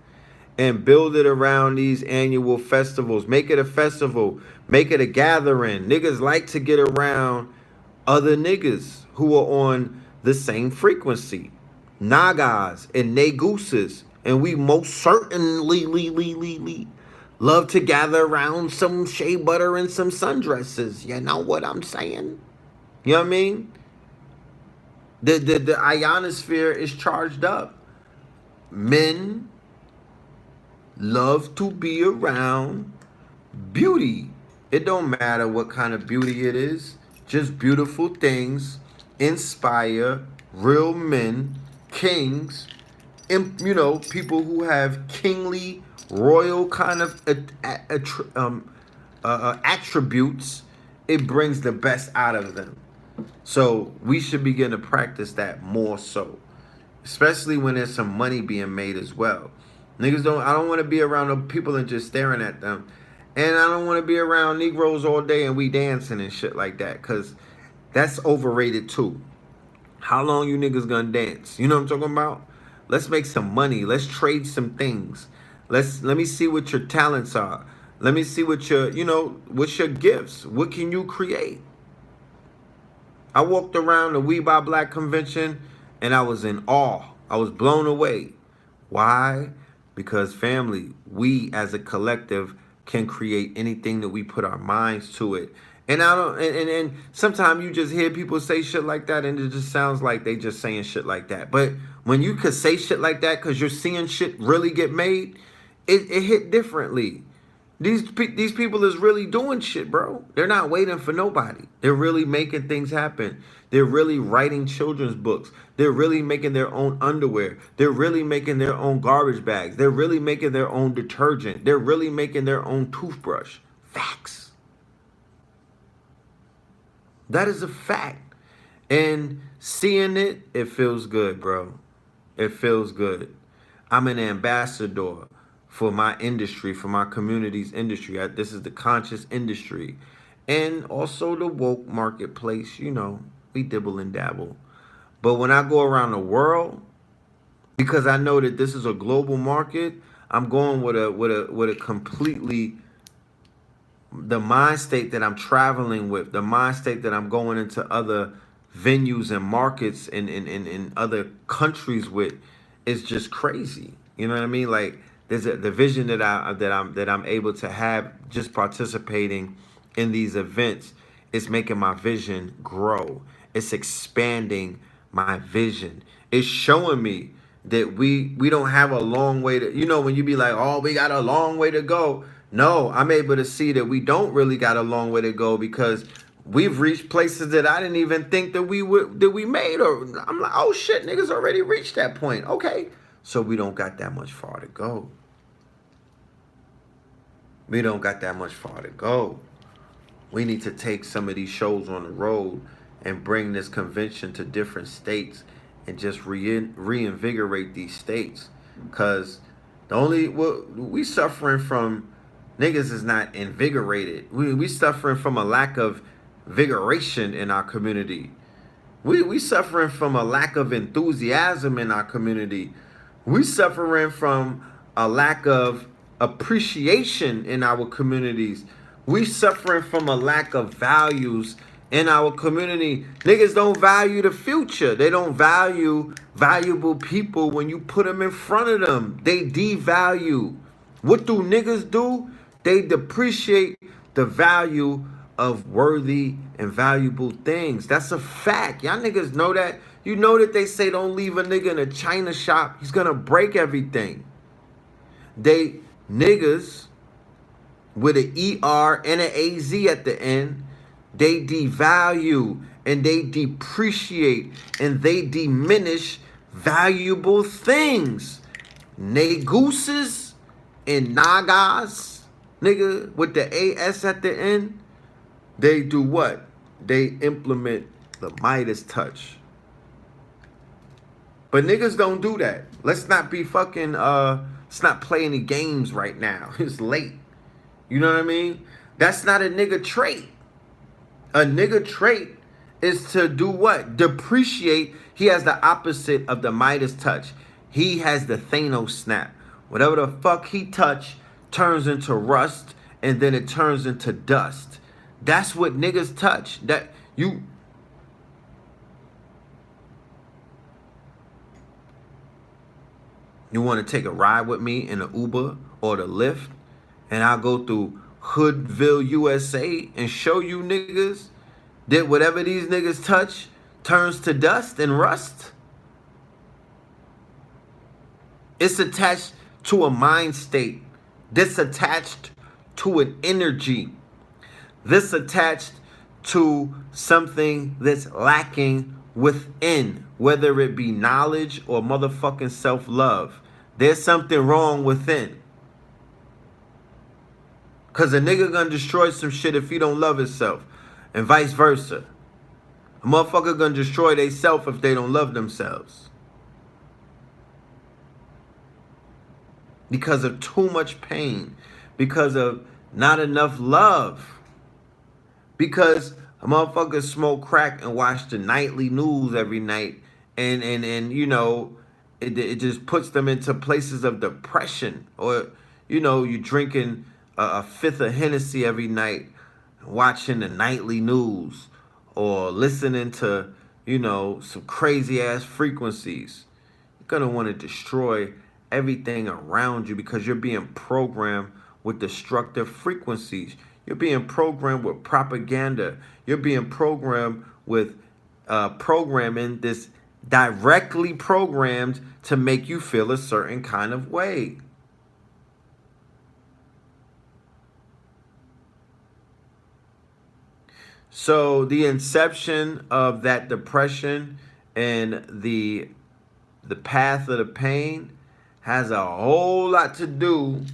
And build it around these annual festivals. Make it a festival. Make it a gathering. Niggas like to get around other niggas who are on the same frequency. Nagas and Negooses. And we most certainly love to gather around some shea butter and some sundresses. You know what I'm saying? You know what I mean? The ionosphere is charged up. Men love to be around beauty. It don't matter what kind of beauty it is. Just beautiful things inspire real men, kings, and people who have kingly, royal kind of attributes. It brings the best out of them. So we should begin to practice that more so, especially when there's some money being made as well. I don't want to be around people and just staring at them. And I don't want to be around Negroes all day and we dancing and shit like that, because that's overrated too. How long you niggas gonna dance? You know what I'm talking about? Let's make some money. Let's trade some things. Let me see what your talents are. Let me see what's your gifts. What can you create? I walked around the We Buy Black convention and I was in awe. I was blown away. Why? Because family, we as a collective can create anything that we put our minds to it. And and sometimes you just hear people say shit like that and it just sounds like they just saying shit like that. But when you could say shit like that because you're seeing shit really get made, it hit differently. These people is really doing shit, bro. They're not waiting for nobody. They're really making things happen. They're really writing children's books. They're really making their own underwear. They're really making their own garbage bags. They're really making their own detergent. They're really making their own toothbrush. Facts. That is a fact. And seeing it, it feels good, bro. It feels good. I'm an ambassador for my industry, for my community's industry. This is the conscious industry. And also the woke marketplace, we dibble and dabble. But when I go around the world, because I know that this is a global market, I'm going with a completely, the mind state that I'm traveling with, the mind state that I'm going into other venues and markets in other countries with, is just crazy. You know what I mean? Like, there's the vision that I'm able to have just participating in these events is making my vision grow. It's expanding my vision. It's showing me that we don't have a long way to, when you be like, oh, we got a long way to go. No, I'm able to see that we don't really got a long way to go, because we've reached places that I didn't even think that we made. Or I'm like, oh shit, niggas already reached that point. Okay. So we don't got that much far to go. We don't got that much far to go. We need to take some of these shows on the road and bring this convention to different states and just reinvigorate these states. Because we suffering from, niggas is not invigorated. We suffering from a lack of vigoration in our community. We suffering from a lack of enthusiasm in our community. We suffering from a lack of appreciation in our communities. We suffering from a lack of values in our community. Niggas don't value the future. They don't value valuable people when you put them in front of them. They devalue. What do niggas do? They depreciate the value of worthy and valuable things. That's a fact. Y'all niggas know that. You know that they say don't leave a nigga in a china shop. He's gonna break everything. They niggas with an ER and an AZ at the end, they devalue and they depreciate and they diminish valuable things. Negooses and nagas, nigga, with the AS at the end, they do what? They implement the Midas touch. But niggas don't do that. Let's not be fucking, let's not play any games right now. It's late. You know what I mean? That's not a nigga trait. A nigga trait is to do what? Depreciate. He has the opposite of the Midas touch. He has the Thanos snap. Whatever the fuck he touch turns into rust and then it turns into dust. That's what niggas touch. That you want to take a ride with me in an Uber or the Lyft, and I'll go through Hoodville, USA, and show you niggas that whatever these niggas touch turns to dust and rust. It's attached to a mind state. This attached to an energy. This attached to something that's lacking within, whether it be knowledge or motherfucking self-love. There's something wrong within. Because a nigga gonna destroy some shit if he don't love himself, and vice versa. A motherfucker gonna destroy they self if they don't love themselves. Because of too much pain. Because of not enough love. Because a motherfucker smoke crack and watch the nightly news every night. And you know, it just puts them into places of depression. Or, you know, you drinking a fifth of Hennessy every night, watching the nightly news. Or listening to, you know, some crazy ass frequencies. You're going to want to destroy everything around you because you're being programmed with destructive frequencies. You're being programmed with propaganda. You're being programmed with programming that's directly programmed to make you feel a certain kind of way. So the inception of that depression and the path of the pain has a whole lot to do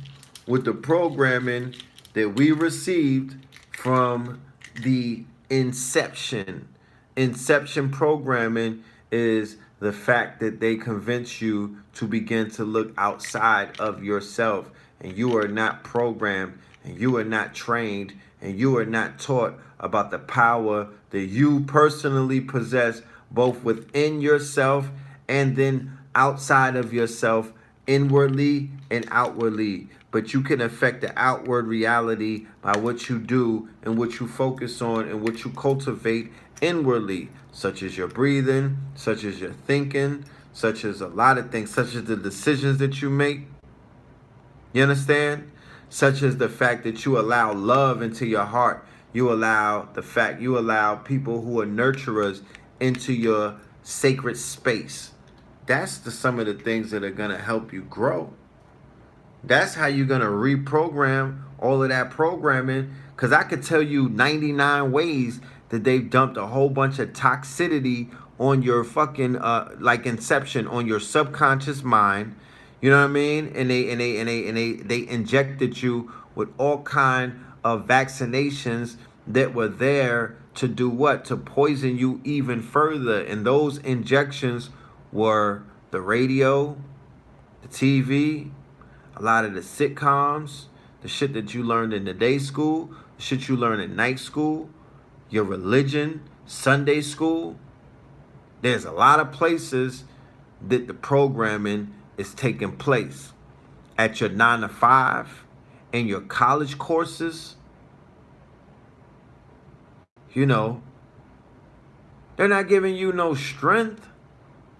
with the programming that we received from the inception. Inception programming is the fact that they convince you to begin to look outside of yourself, and you are not programmed, and you are not trained, and you are not taught about the power that you personally possess, both within yourself and then outside of yourself, inwardly and outwardly. But you can affect the outward reality by what you do and what you focus on and what you cultivate inwardly, such as your breathing, such as your thinking, such as a lot of things, such as the decisions that you make. You understand? Such as the fact that you allow love into your heart. You allow people who are nurturers into your sacred space. That's some of the things that are going to help you grow. That's how you're going to reprogram all of that programming. Because I could tell you 99 ways that they've dumped a whole bunch of toxicity on your fucking, like Inception, on your subconscious mind. You know what I mean? And they injected you with all kind of vaccinations that were there to do what? To poison you even further. And those injections were the radio, the TV, a lot of the sitcoms, the shit that you learned in the day school, the shit you learned in night school, your religion, Sunday school. There's a lot of places that the programming is taking place. At your 9 to 5, in your college courses, you know, they're not giving you no strength.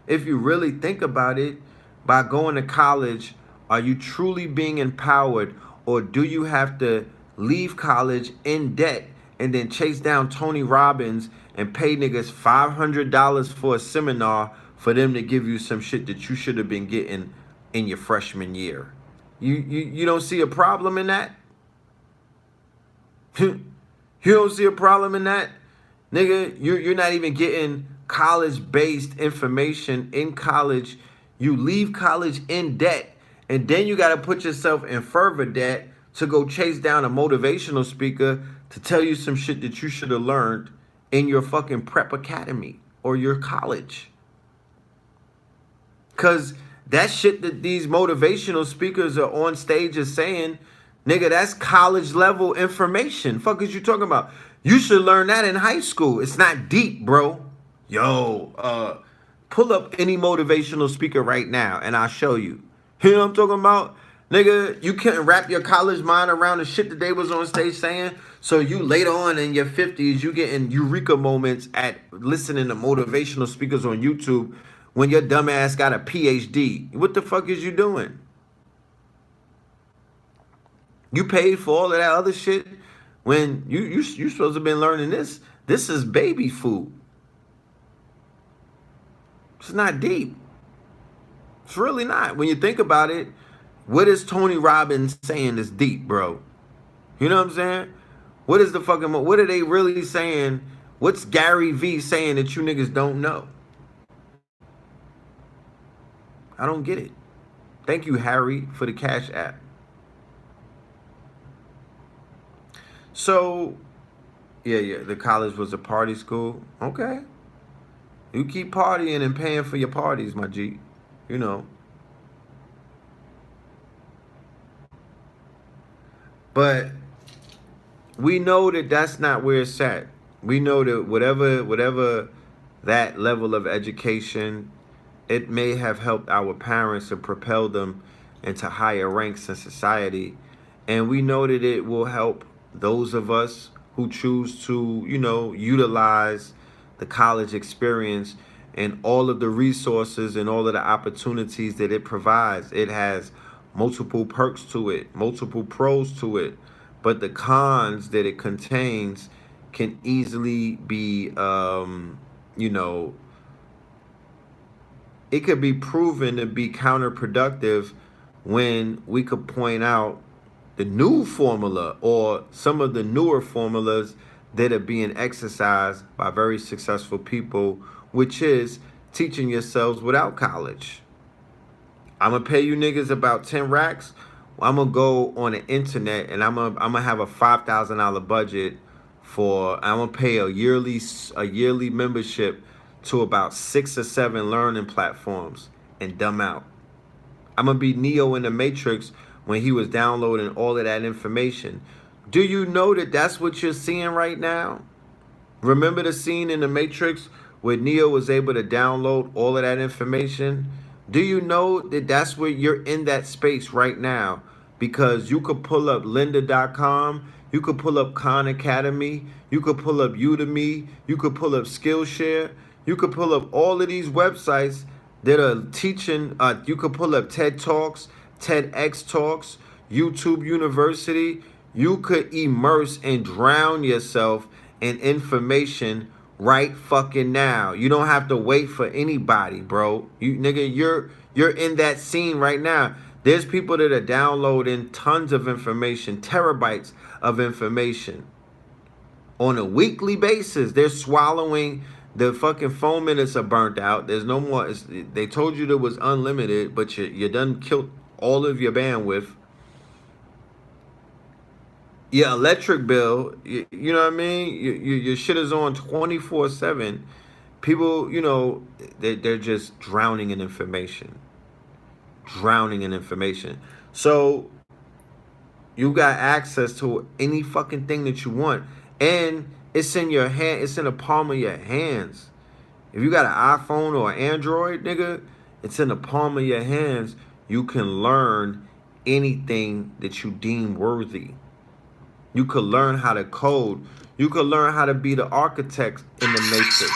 If you really think about it, by going to college, are you truly being empowered, or do you have to leave college in debt and then chase down Tony Robbins and pay niggas $500 for a seminar for them to give you some shit that you should have been getting in your freshman year? You don't see a problem in that? You don't see a problem in that? Nigga, you're not even getting college-based information in college. You leave college in debt, and then you got to put yourself in further debt to go chase down a motivational speaker to tell you some shit that you should have learned in your fucking prep academy or your college. Because that shit that these motivational speakers are on stage is saying, nigga, that's college level information. Fuck is you talking about? You should learn that in high school. It's not deep, bro. Yo, pull up any motivational speaker right now and I'll show you. You know what I'm talking about? Nigga, you can't wrap your college mind around the shit that they was on stage saying. So you later on in your 50s, you getting eureka moments at listening to motivational speakers on YouTube when your dumb ass got a PhD. What the fuck is you doing? You paid for all of that other shit when you supposed to have been learning this. This is baby food. It's not deep. It's really not. When you think about it, what is Tony Robbins saying is deep, bro? You know what I'm saying? What is the fucking, what are they really saying? What's Gary V saying that you niggas don't know? I don't get it. Thank you, Harry, for the Cash App. So, yeah, the college was a party school. Okay. You keep partying and paying for your parties, my G. You know. But we know that that's not where it's at. We know that whatever that level of education, it may have helped our parents and propelled them into higher ranks in society. And we know that it will help those of us who choose to, you know, utilize the college experience and all of the resources and all of the opportunities that it provides. It has multiple perks to it, multiple pros to it, but the cons that it contains can easily be, you know, it could be proven to be counterproductive when we could point out the new formula or some of the newer formulas that are being exercised by very successful people, which is teaching yourselves without college. I'm going to pay you niggas about 10 racks. I'm going to go on the internet and I'm gonna have a $5,000 budget for, I'm going to pay a yearly membership to about 6 or 7 learning platforms and dumb out. I'm going to be Neo in the Matrix when he was downloading all of that information. Do you know that that's what you're seeing right now? Remember the scene in the Matrix where Neo was able to download all of that information? Do you know that that's where you're in that space right now? Because you could pull up lynda.com, you could pull up Khan Academy, you could pull up Udemy, you could pull up Skillshare, you could pull up all of these websites that are teaching, you could pull up TED Talks, TEDx Talks, YouTube University. You could immerse and drown yourself in information right fucking now. You don't have to wait for anybody, bro. You nigga, you're in that scene right now. There's people that are downloading tons of information, terabytes of information on a weekly basis. They're swallowing. The fucking phone minutes are burnt out. There's no more. They told you there was unlimited, but you done killed all of your bandwidth. Your electric bill, you know what I mean? Your shit is on 24/7. People, you know, they're just drowning in information. Drowning in information. So you got access to any fucking thing that you want. And It's in your hand. It's in the palm of your hands. If you got an iPhone or an Android, nigga, it's in the palm of your hands. You can learn anything that you deem worthy. You could learn how to code. You could learn how to be the architect in the matrix.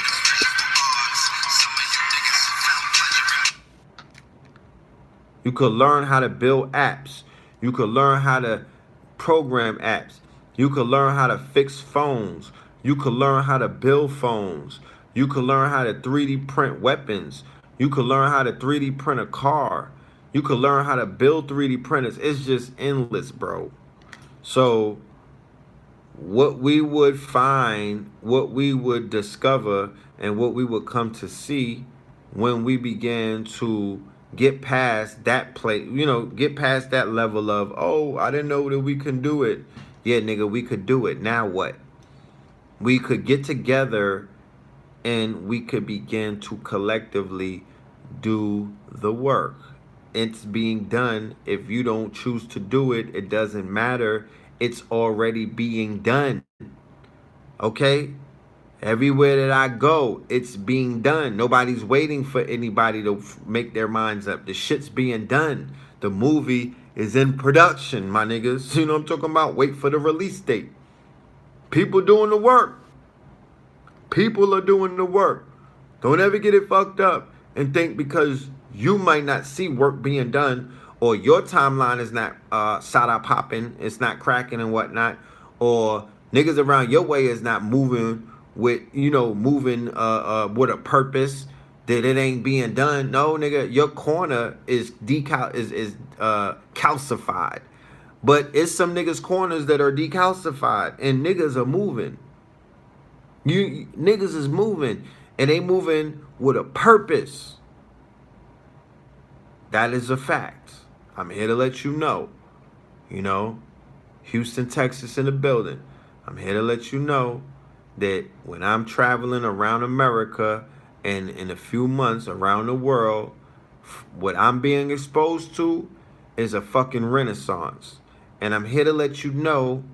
You could learn how to build apps. You could learn how to program apps. You could learn how to fix phones. You could learn how to build phones. You could learn how to 3D print weapons. You could learn how to 3D print a car. You could learn how to build 3D printers. It's just endless, bro. So what we would find, what we would discover, and what we would come to see when we began to get past that place, get past that level of, oh, I didn't know that we can do it. Yeah, nigga, we could do it. Now what? We could get together and we could begin to collectively do the work. It's being done. If you don't choose to do it, it doesn't matter. It's already being done. Okay? Everywhere that I go, it's being done. Nobody's waiting for anybody to make their minds up. The shit's being done. The movie is in production, my niggas. You know what I'm talking about? Wait for the release date. People doing the work. People are doing the work. Don't ever get it fucked up and think because you might not see work being done or your timeline is not shot popping, it's not cracking and whatnot, or niggas around your way is not moving with, moving with a purpose, that it ain't being done. No, nigga, your corner is calcified. But it's some niggas' corners that are decalcified and niggas are moving. Niggas is moving and they moving with a purpose. That is a fact. I'm here to let you know. Houston, Texas in the building. I'm here to let you know that when I'm traveling around America and in a few months around the world, what I'm being exposed to is a fucking renaissance. And I'm here to let you know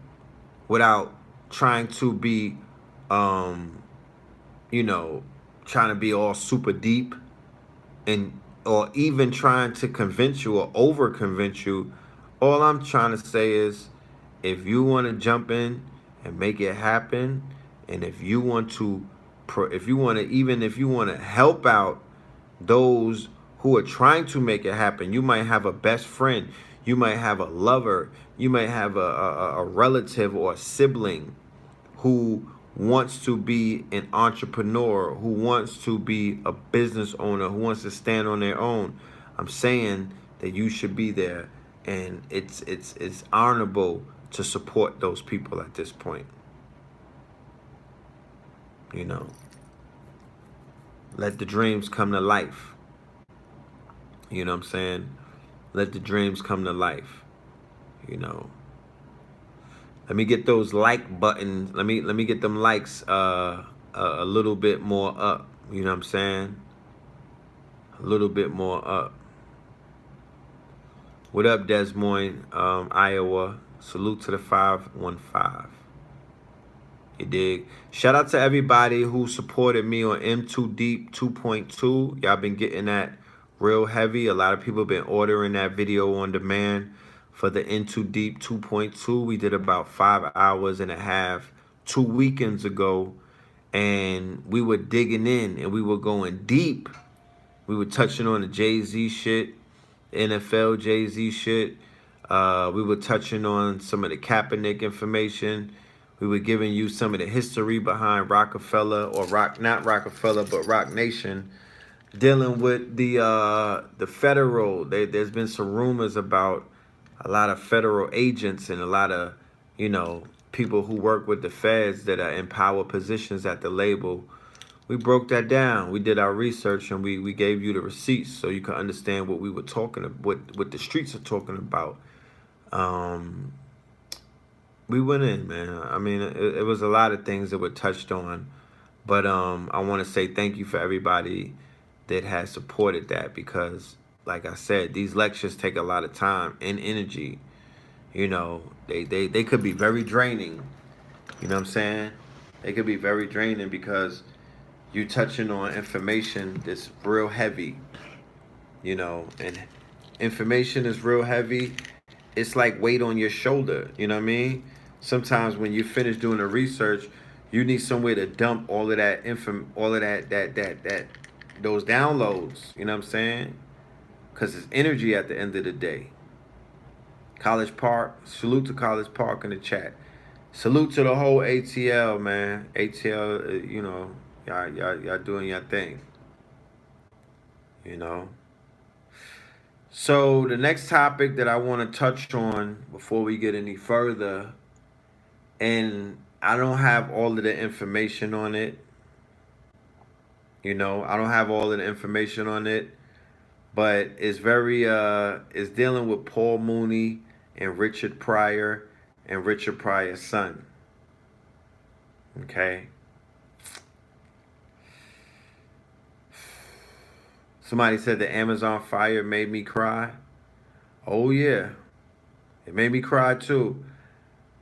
without trying to be, trying to be all super deep or even trying to convince you or over convince you. All I'm trying to say is, if you want to jump in and make it happen, and if you want to help out those who are trying to make it happen, you might have a best friend, you might have a lover, you might have a relative or a sibling who wants to be an entrepreneur, who wants to be a business owner, who wants to stand on their own. I'm saying that you should be there, and it's honorable to support those people at this point. Let the dreams come to life. You know what I'm saying? Let the dreams come to life. Let me get those like buttons. Let me get them likes a little bit more up. You know what I'm saying? A little bit more up. What up, Des Moines, Iowa? Salute to the 515. You dig? Shout out to everybody who supported me on M2 Deep 2.2. Y'all been getting that real heavy. A lot of people been ordering that video on demand for the Into Deep 2.2. We did about 5 hours and a half 2 weekends ago, and we were digging in and we were going deep. We were touching on the Jay-Z shit, NFL Jay-Z shit. We were touching on some of the Kaepernick information. We were giving you some of the history behind Rockefeller, or not Rockefeller, but Rock Nation, dealing with the federal. There's been some rumors about a lot of federal agents and a lot of, people who work with the feds that are in power positions at the label. We broke that down. We did our research and we gave you the receipts so you can understand what we were talking about, what the streets are talking about. We went in, man. I mean, it was a lot of things that were touched on, but I want to say thank you for everybody that has supported that, because, like I said, these lectures take a lot of time and energy. They could be very draining. You know what I'm saying? It could be very draining because you touching on information that's real heavy, and information is real heavy. It's like weight on your shoulder, you know what I mean? Sometimes when you finish doing the research, you need somewhere to dump all of that all of that those downloads, you know what I'm saying? Cuz it's energy at the end of the day. College Park, salute to College Park in the chat. Salute to the whole ATL, man. ATL, y'all doing your thing. So the next topic that I want to touch on before we get any further, and I don't have all of the information on it. I don't have all of the information on it, but it's it's dealing with Paul Mooney and Richard Pryor and Richard Pryor's son. Okay. Somebody said the Amazon fire made me cry. Oh yeah. It made me cry too.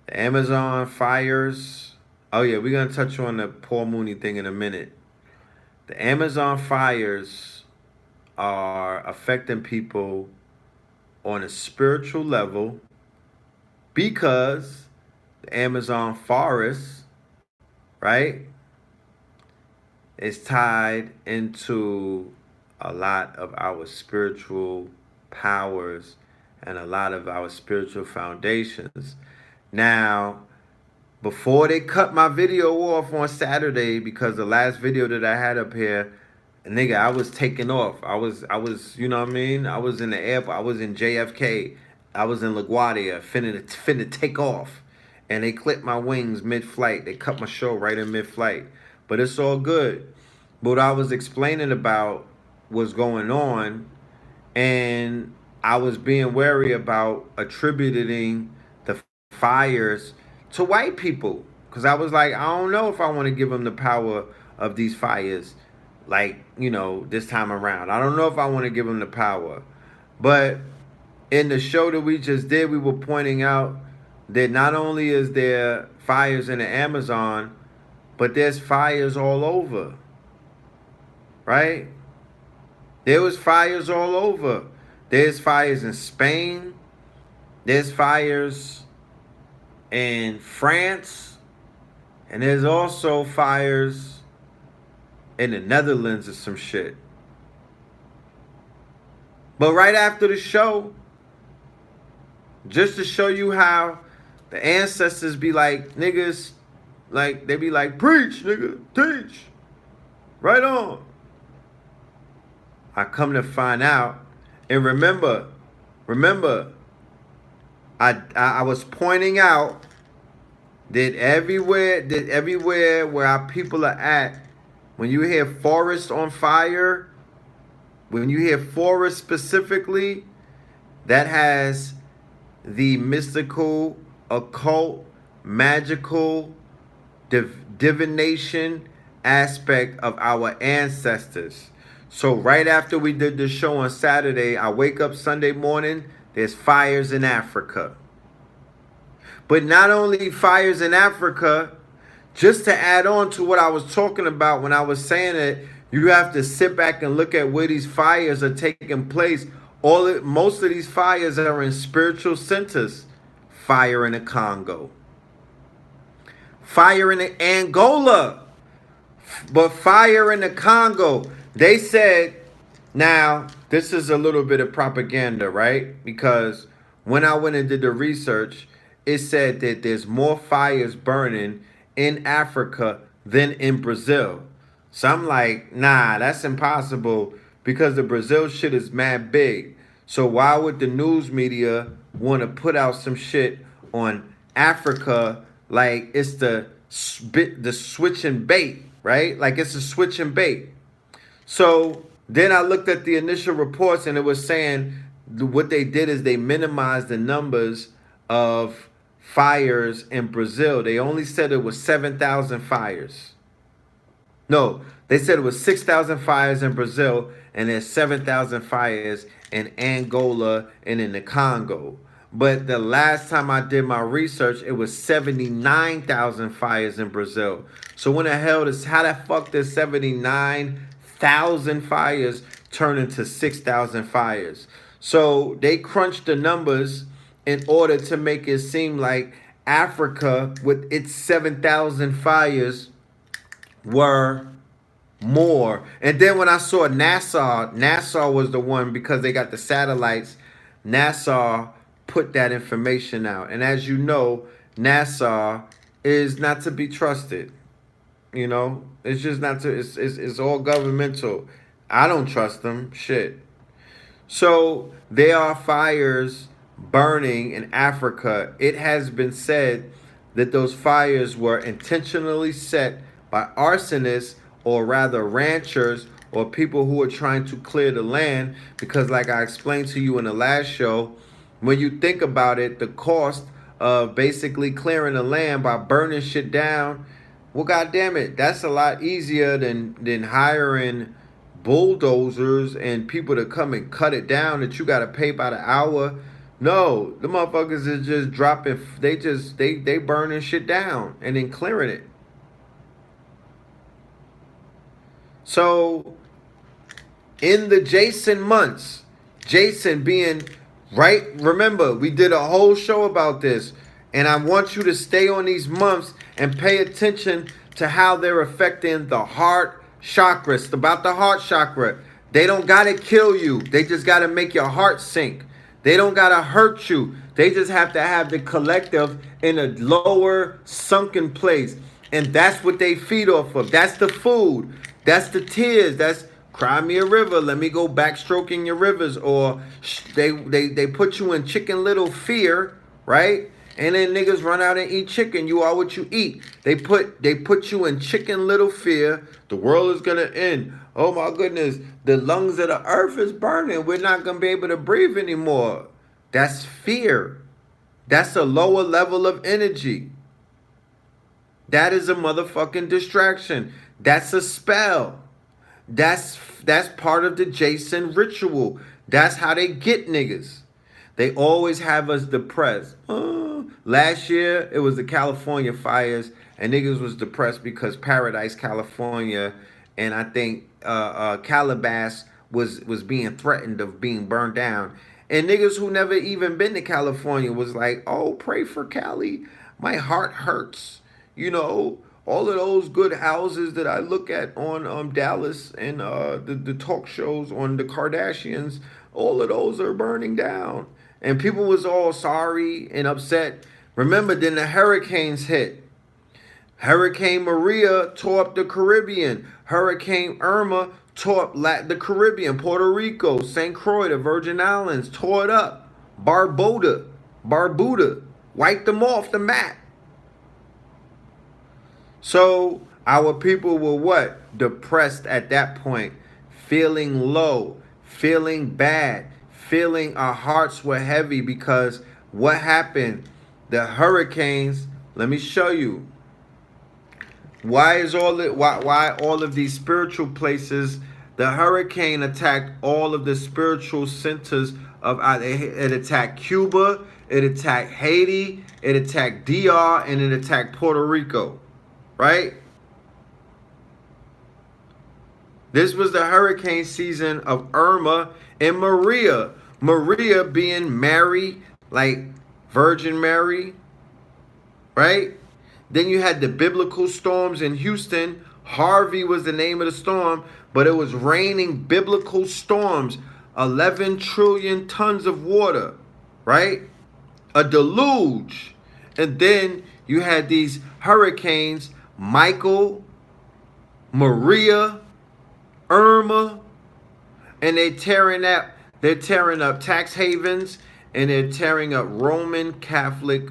The Amazon fires. Oh yeah, we're gonna touch on the Paul Mooney thing in a minute. The Amazon fires are affecting people on a spiritual level because the Amazon forest, right, is tied into a lot of our spiritual powers and a lot of our spiritual foundations. Now, before they cut my video off on Saturday, because the last video that I had up here, nigga, I was taking off. I was, you know what I mean? I was in the airport. I was in JFK. I was in LaGuardia, finna take off. And they clipped my wings mid-flight. They cut my show right in mid-flight. But it's all good. But what I was explaining about was going on, and I was being wary about attributing the fires to white people, because I was like, I don't know if I want to give them the power of these fires, like, this time around. I don't know if I want to give them the power. But in the show that we just did, we were pointing out that not only is there fires in the Amazon, but there's fires all over, right? There was fires all over. There's fires in Spain. There's fires in France. And there's also fires in the Netherlands or some shit. But right after the show, just to show you how the ancestors be like, niggas, like, they be like, preach, nigga, teach. Right on. I come to find out, and remember, I was pointing out that everywhere where our people are at, when you hear forest on fire, when you hear forest specifically, that has the mystical, occult, magical, divination aspect of our ancestors. So right after we did the show on Saturday, I wake up Sunday morning, there's fires in Africa. But not only fires in Africa, just to add on to what I was talking about when I was saying it, you have to sit back and look at where these fires are taking place. Most of these fires are in spiritual centers. Fire in the Congo. Fire in Angola. But fire in the Congo. They said, now, this is a little bit of propaganda, right? Because when I went and did the research, it said that there's more fires burning in Africa than in Brazil. So I'm like, nah, that's impossible, because the Brazil shit is mad big. So why would the news media want to put out some shit on Africa like it's the switch and bait, right? Like it's a switch and bait. So then I looked at the initial reports, and it was saying what they did is they minimized the numbers of fires in Brazil. They only said it was 7,000 fires. No, they said it was 6,000 fires in Brazil, and there's 7,000 fires in Angola and in the Congo. But the last time I did my research, it was 79,000 fires in Brazil. So when the hell does, how the fuck does 79,000 fires turn into 6,000 fires? So they crunched the numbers in order to make it seem like Africa with its 7,000 fires were more. And then when I saw NASA was the one, because they got the satellites, NASA put that information out. And as you know, NASA is not to be trusted. You know, it's just not to, it's all governmental. I don't trust them. Shit. So there are fires burning in Africa. It has been said that those fires were intentionally set by arsonists, or rather ranchers, or people who are trying to clear the land. Because like I explained to you in the last show, when you think about it, the cost of basically clearing the land by burning shit down, well, goddamn it, that's a lot easier than hiring bulldozers and people to come and cut it down that you got to pay by the hour. No, the motherfuckers is just dropping. They burning shit down and then clearing it. So in the Jason months, Jason being right. Remember, we did a whole show about this, and I want you to stay on these months and pay attention to how they're affecting the heart chakra. It's about the heart chakra. They don't gotta kill you. They just gotta make your heart sink. They don't gotta hurt you. They just have to have the collective in a lower sunken place. And that's what they feed off of. That's the food. That's the tears. That's cry me a river. Let me go backstroking your rivers. Or they put you in Chicken Little fear, right? And then niggas run out and eat chicken. You are what you eat. They put you in Chicken Little fear. The world is gonna end. Oh my goodness, the lungs of the earth is burning. We're not gonna be able to breathe anymore. That's fear. That's a lower level of energy. That is a motherfucking distraction. That's a spell. That's part of the Jason ritual. That's how they get niggas. They always have us depressed. Last year, it was the California fires, and niggas was depressed because Paradise, California, and I think Calabasas was being threatened of being burned down. And niggas who never even been to California was like, oh, pray for Cali. My heart hurts. You know, all of those good houses that I look at on Dallas and the talk shows on the Kardashians, all of those are burning down. And people was all sorry and upset. Remember, then the hurricanes hit. Hurricane Maria tore up the Caribbean. Hurricane Irma tore up the Caribbean, Puerto Rico, St. Croix, the Virgin Islands, tore it up. Barbuda, wiped them off the map. So our people were what? Depressed at that point, feeling low, feeling bad, feeling our hearts were heavy because what happened? The hurricanes, let me show you. Why all of these spiritual places? The hurricane attacked all of the spiritual centers of it attacked Cuba, it attacked Haiti, it attacked DR, and it attacked Puerto Rico. Right? This was the hurricane season of Irma and Maria. Maria being Mary, like Virgin Mary, right? Then you had the biblical storms in Houston. Harvey was the name of the storm, but it was raining biblical storms, 11 trillion tons of water, right? A deluge. And then you had these hurricanes, Michael, Maria, Irma, and they're tearing up tax havens, and they're tearing up Roman Catholic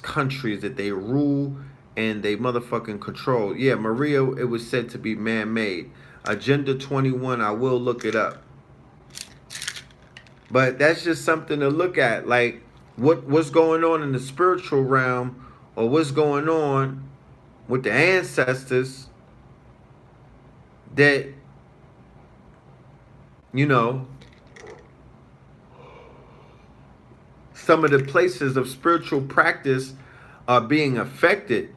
countries that they rule and they motherfucking control. Yeah, Maria, it was said to be man-made. Agenda 21, I will look it up. But that's just something to look at. Like, what's going on in the spiritual realm, or what's going on with the ancestors that, you know, some of the places of spiritual practice are being affected.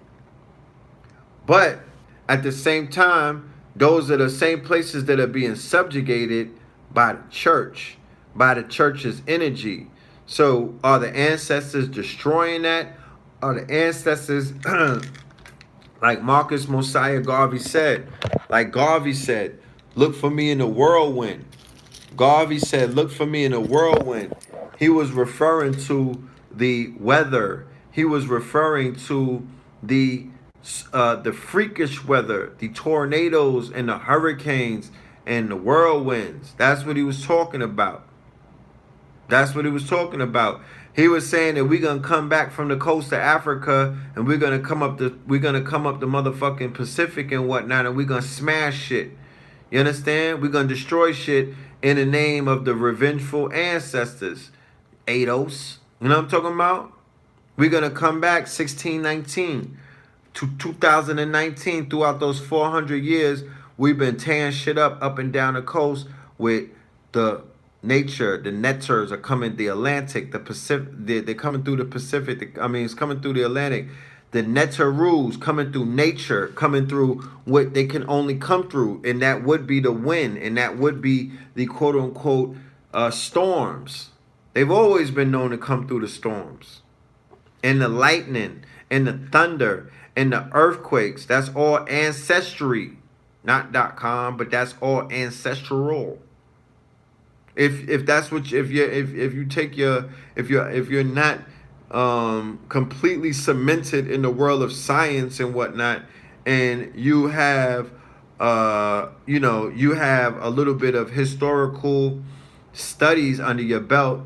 But at the same time, those are the same places that are being subjugated by the church's energy. So are the ancestors destroying that? Are the ancestors, like Marcus Mosiah Garvey said, look for me in the whirlwind. Garvey said, look for me in a whirlwind. He was referring to the weather. He was referring to the freakish weather, the tornadoes and the hurricanes and the whirlwinds. That's what he was talking about. That's what he was talking about. He was saying that we're gonna come back from the coast of Africa and we're gonna come up the motherfucking Pacific and whatnot, and we're gonna smash shit. You understand? We're gonna destroy shit in the name of the revengeful ancestors. Eidos. You know what I'm talking about? We're gonna come back 1619 to 2019. Throughout those 400 years, we've been tearing shit up and down the coast with the nature. The netters are coming, the Atlantic, the Pacific, they're coming through the Pacific. It's coming through the Atlantic. The netter rules coming through nature, coming through what they can only come through, and that would be the wind, and that would be the quote unquote storms. They've always been known to come through the storms, and the lightning, and the thunder, and the earthquakes. That's all ancestry, not .com, but that's all ancestral. If that's what if you're not completely cemented in the world of science and whatnot, and you have you have a little bit of historical studies under your belt,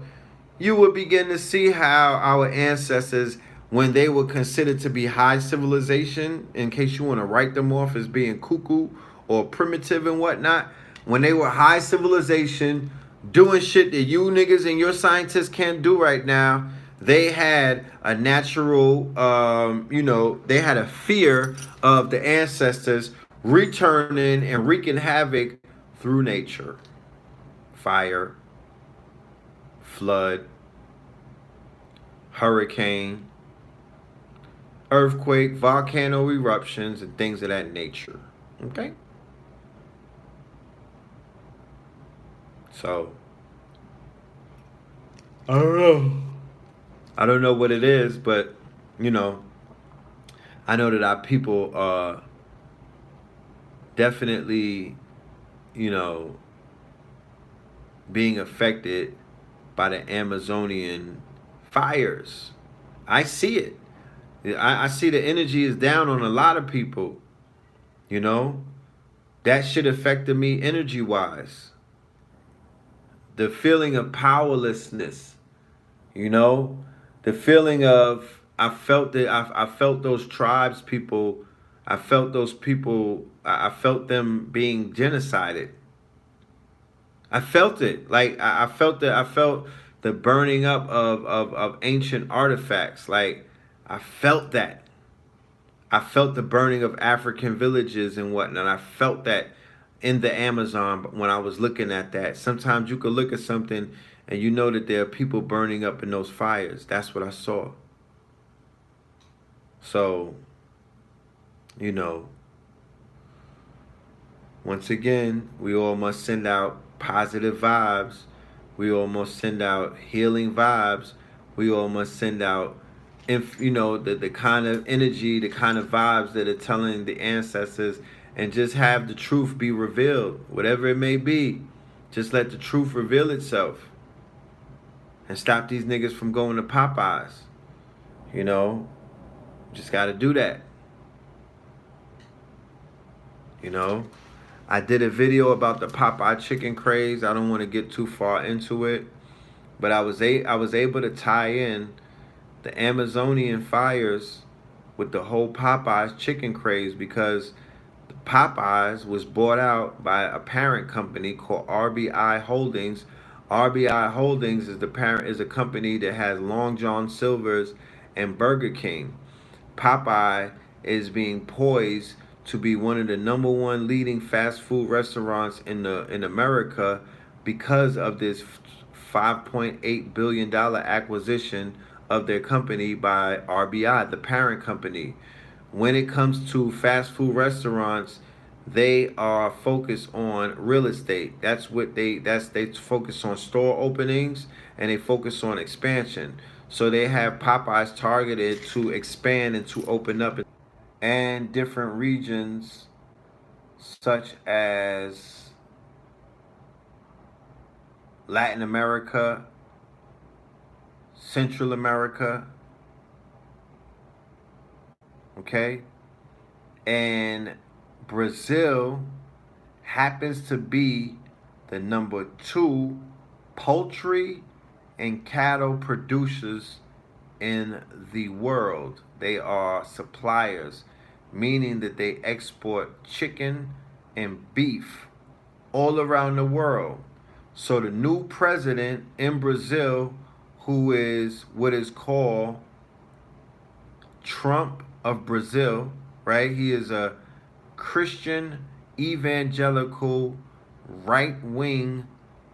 you would begin to see how our ancestors, when they were considered to be high civilization, in case you want to write them off as being cuckoo or primitive and whatnot, when they were high civilization, doing shit that you niggas and your scientists can't do right now, they had a natural, they had a fear of the ancestors returning and wreaking havoc through nature. Fire, flood, hurricane, earthquake, volcano eruptions, and things of that nature. Okay? So, I don't know what it is, but, I know that our people are definitely, being affected by the Amazonian fires. I see it. I see the energy is down on a lot of people, That shit affected me energy-wise. The feeling of powerlessness, the feeling of, I felt those tribes people, I felt them being genocided. I felt it. Like I felt the burning up of ancient artifacts. Like I felt that. I felt the burning of African villages and whatnot. I felt that in the Amazon when I was looking at that. Sometimes you could look at something and you know that there are people burning up in those fires. That's what I saw. So, once again, we all must send out positive vibes. We all must send out healing vibes. We all must send out, the kind of energy, the kind of vibes that are telling the ancestors, and just have the truth be revealed, whatever it may be. Just let the truth reveal itself. And stop these niggas from going to Popeyes. Just got to do that. I did a video about the Popeye chicken craze. I don't want to get too far into it. But I was able to tie in the Amazonian fires with the whole Popeyes chicken craze, because Popeyes was bought out by a parent company called RBI Holdings. RBI Holdings is a company that has Long John Silver's and Burger King. Popeye is being poised to be one of the #1 leading fast food restaurants in America because of this $5.8 billion acquisition of their company by RBI, the parent company. When it comes to fast food restaurants, they are focused on real estate. They focus on store openings, and they focus on expansion. So they have Popeyes targeted to expand and to open up, and different regions such as Latin America, Central America, okay? And Brazil happens to be the number 2 poultry and cattle producers in the world. They are suppliers, meaning that they export chicken and beef all around the world. So the new president in Brazil, who is what is called Trump of Brazil, right? He is a Christian evangelical right-wing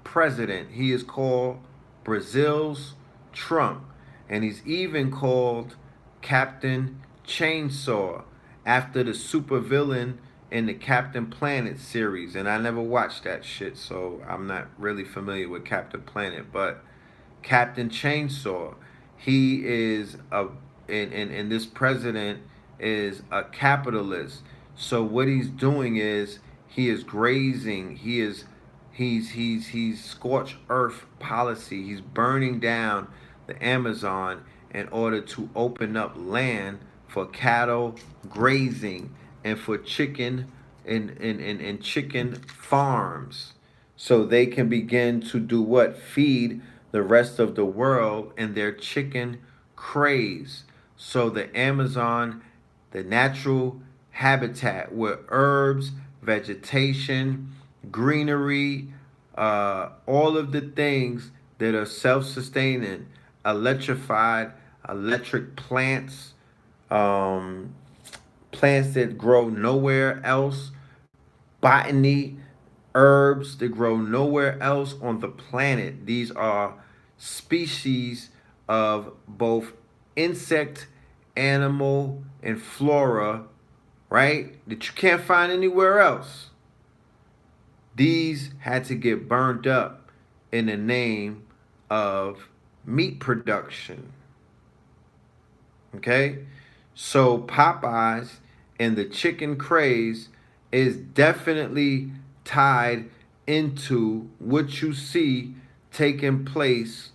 president. He is called Brazil's Trump. And he's even called Captain Chainsaw after the supervillain in the Captain Planet series. And I never watched that shit, so I'm not really familiar with Captain Planet. But Captain Chainsaw, he is and this president is a capitalist. So what he's doing is he is grazing. He's scorched earth policy. He's burning down the Amazon in order to open up land for cattle grazing and for chicken and chicken farms, so they can begin to do what? Feed the rest of the world in their chicken craze. So the Amazon, the natural habitat where herbs, vegetation, greenery, all of the things that are self-sustaining, electric plants, plants that grow nowhere else, botany, herbs that grow nowhere else on the planet. These are species of both insect, animal, and flora, right? That you can't find anywhere else. These had to get burned up in the name of meat production. Okay? So Popeyes and the chicken craze is definitely tied into what you see taking place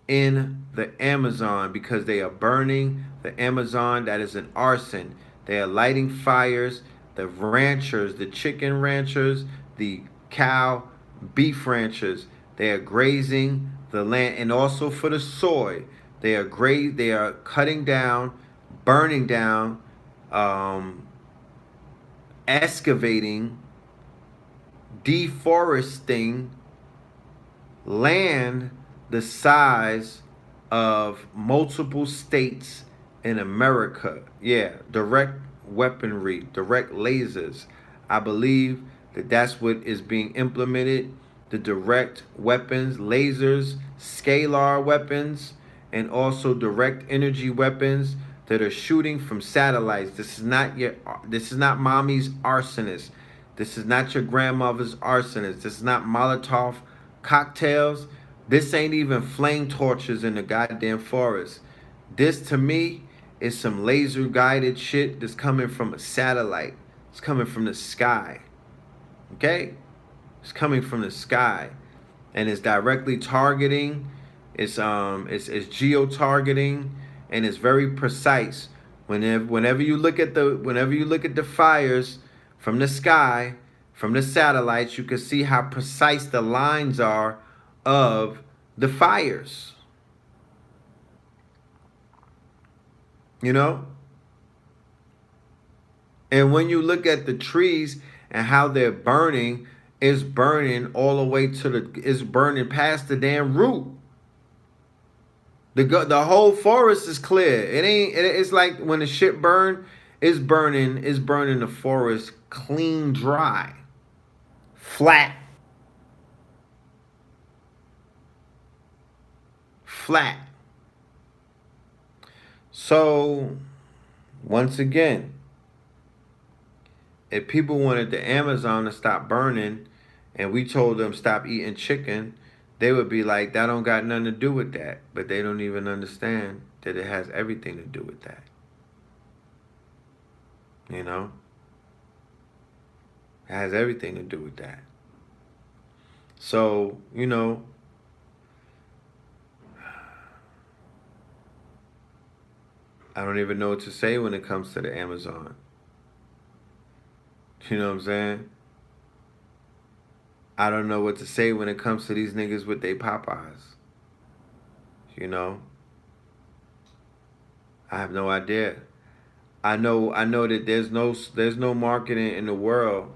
in the Amazon, because they are burning the Amazon. That is an arson. They are lighting fires. The ranchers, the chicken ranchers, the cow, beef ranchers, they are grazing the land. And also for the soy, they are cutting down, burning down, excavating, deforesting land the size of multiple states in America. Yeah, direct weaponry, direct lasers. I believe that that's what is being implemented. The direct weapons, lasers, scalar weapons, and also direct energy weapons that are shooting from satellites. This is not mommy's arsonist. This is not your grandmother's arsonist. This is not Molotov cocktails. This ain't even flame torches in the goddamn forest. This, to me, is some laser guided shit that's coming from a satellite. It's coming from the sky. Okay? It's coming from the sky. And it's directly targeting. It's geo-targeting, and it's very precise. Whenever you look at the fires from the sky, from the satellites, you can see how precise the lines are of the fires. You know? And when you look at the trees and how they're burning, it's burning all the way it's burning past the damn root. The whole forest is clear. It's like when the shit burn, it's burning the forest clean dry. Flat. flat. So, once again, if people wanted the Amazon to stop burning and we told them stop eating chicken, they would be like, that don't got nothing to do with that. But they don't even understand that it has everything to do with that. You know? It has everything to do with that. So, you know, I don't even know what to say when it comes to the Amazon. You know what I'm saying? I don't know what to say when it comes to these niggas with their Popeyes. You know? I have no idea. I know that there's no marketing in the world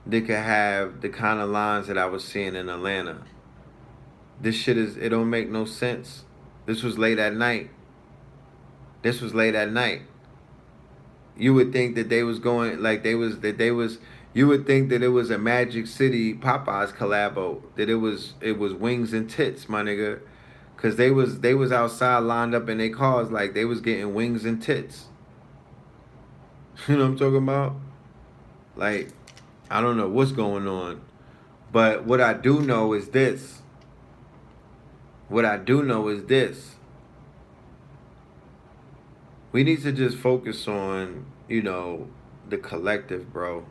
that could have the kind of lines that I was seeing in Atlanta. This shit it don't make no sense. This was late at night. You would think that they was going like you would think that it was a Magic City Popeyes collabo, that it was wings and tits, my nigga. Cause they was outside lined up in their cars like they was getting wings and tits. You know what I'm talking about? Like, I don't know what's going on. But what I do know is this. We need to just focus on, you know, the collective, bro.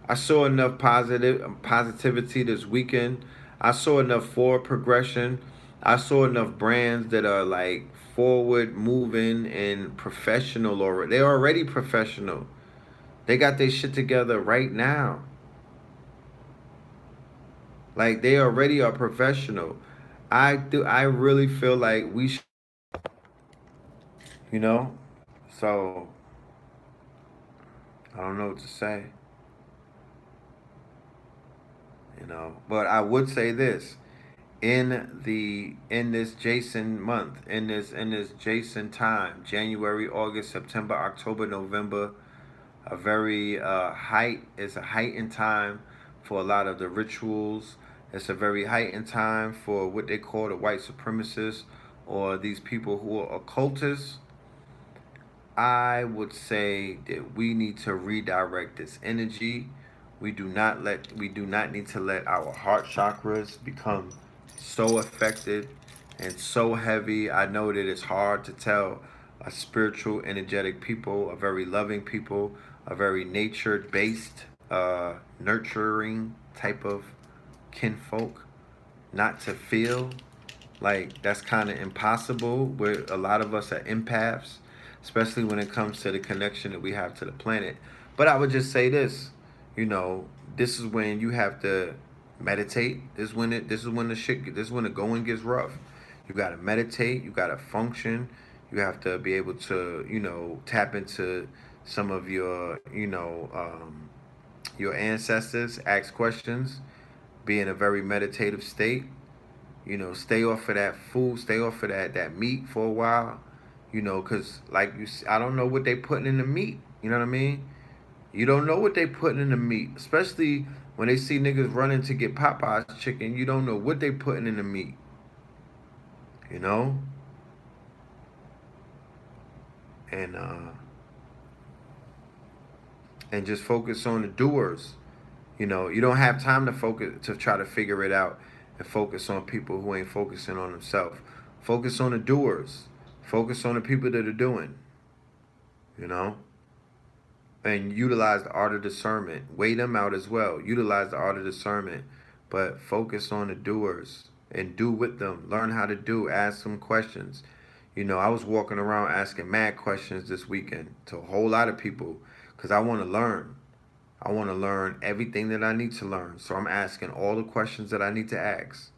I saw enough positivity this weekend. I saw enough forward progression. I saw enough brands that are like forward moving and professional, or they're already professional. They got their shit together right now. Like they already are professional. I really feel like we should, you know? So I don't know what to say. You know, but I would say this. In this Jason month, in this Jason time, January, August, September, October, November, a very it's a heightened time for a lot of the rituals. It's a very heightened time for what they call the white supremacists or these people who are occultists. I would say that we need to redirect this energy. We do not need to let our heart chakras become so affected and so heavy. I know that it's hard to tell a spiritual, energetic people, a very loving people, a very nature-based, nurturing type of kinfolk, not to feel like that's kind of impossible. Where a lot of us are empaths, especially when it comes to the connection that we have to the planet. But I would just say this, you know, this is when you have to meditate. This is when the going gets rough. You gotta meditate. You gotta function. You have to be able to, you know, tap into some of your ancestors. Ask questions. Be in a very meditative state. You know, stay off of that food. Stay off of that meat for a while. You know, cause like I don't know what they putting in the meat. You know what I mean? You don't know what they putting in the meat, especially when they see niggas running to get Popeye's chicken. You don't know what they putting in the meat. You know, and just focus on the doers. You know, you don't have time to focus to try to figure it out and focus on people who ain't focusing on themselves. Focus on the doers. Focus on the people that are doing. You know, and utilize the art of discernment. Weigh them out as well. Utilize the art of discernment, but focus on the doers and do with them. Learn how to do. Ask some questions. You know, I was walking around asking mad questions this weekend to a whole lot of people because I want to learn. I want to learn everything that I need to learn. So I'm asking all the questions that I need to ask.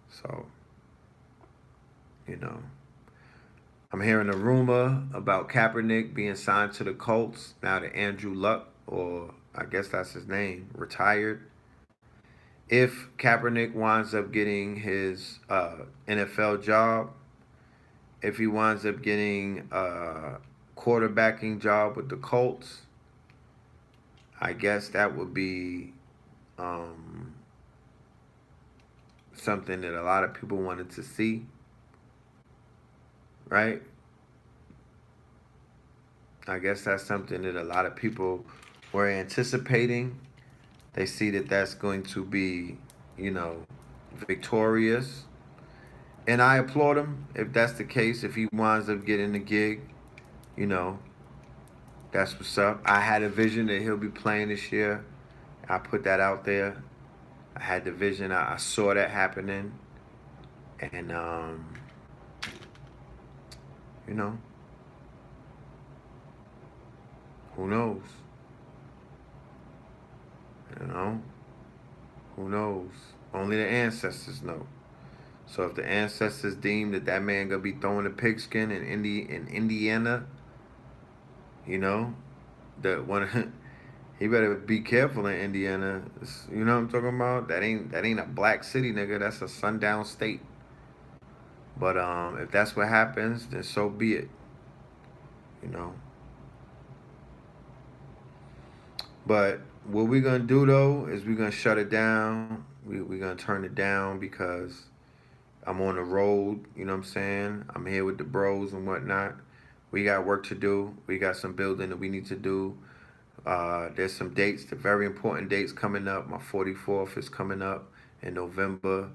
So, you know, I'm hearing a rumor about Kaepernick being signed to the Colts now that Andrew Luck, or I guess that's his name, retired. If Kaepernick winds up getting his NFL job, if he winds up getting a quarterbacking job with the Colts, I guess that would be something that a lot of people wanted to see, right? I guess that's something that a lot of people were anticipating. They see that that's going to be, you know, victorious. And I applaud him if that's the case. If he winds up getting the gig, you know, that's what's up. I had a vision that he'll be playing this year. I put that out there. I had the vision. I saw that happening. And, you know, who knows? You know, who knows? Only the ancestors know. So if the ancestors deem that that man gonna be throwing a pigskin in Indiana, you know, that one, he better be careful in Indiana. You know what I'm talking about? That ain't a black city, nigga. That's a sundown state. But if that's what happens, then so be it. You know. But what we're gonna do though is we're gonna shut it down. We're gonna turn it down because I'm on the road, you know what I'm saying? I'm here with the bros and whatnot. We got work to do. We got some building that we need to do. There's some dates, the very important dates coming up. My 44th is coming up in November.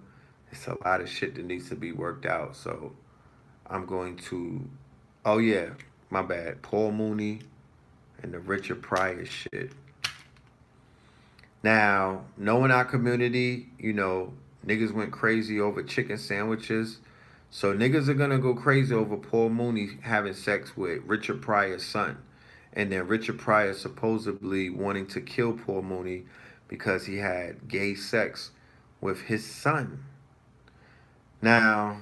It's a lot of shit that needs to be worked out. So I'm going to, oh yeah, my bad. Paul Mooney and the Richard Pryor shit. Now, knowing our community, you know, niggas went crazy over chicken sandwiches. So niggas are gonna go crazy over Paul Mooney having sex with Richard Pryor's son. And then Richard Pryor supposedly wanting to kill Paul Mooney because he had gay sex with his son. Now,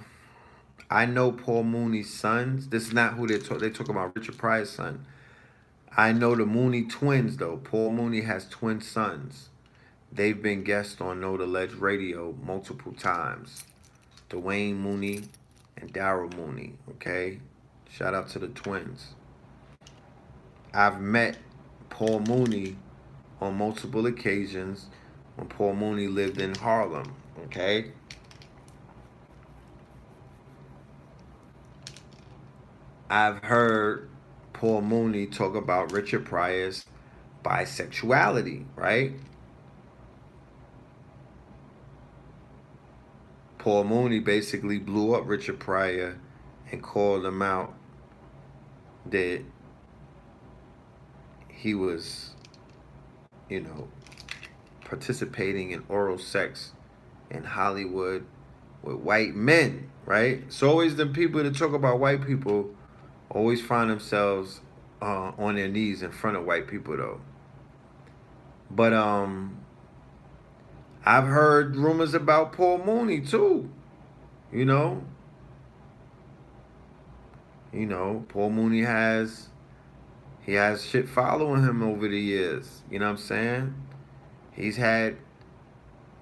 I know Paul Mooney's sons. This is not who they talk about Richard Pryor's son. I know the Mooney twins though. Paul Mooney has twin sons. They've been guests on Know the Ledge Radio multiple times. Dwayne Mooney and Daryl Mooney, okay? Shout out to the twins. I've met Paul Mooney on multiple occasions when Paul Mooney lived in Harlem, okay? I've heard Paul Mooney talk about Richard Pryor's bisexuality, right? Paul Mooney basically blew up Richard Pryor and called him out that he was, you know, participating in oral sex in Hollywood with white men, right? It's always the people that talk about white people always find themselves on their knees in front of white people though. But I've heard rumors about Paul Mooney too. You know, Paul Mooney has shit following him over the years. You know what I'm saying? He's had,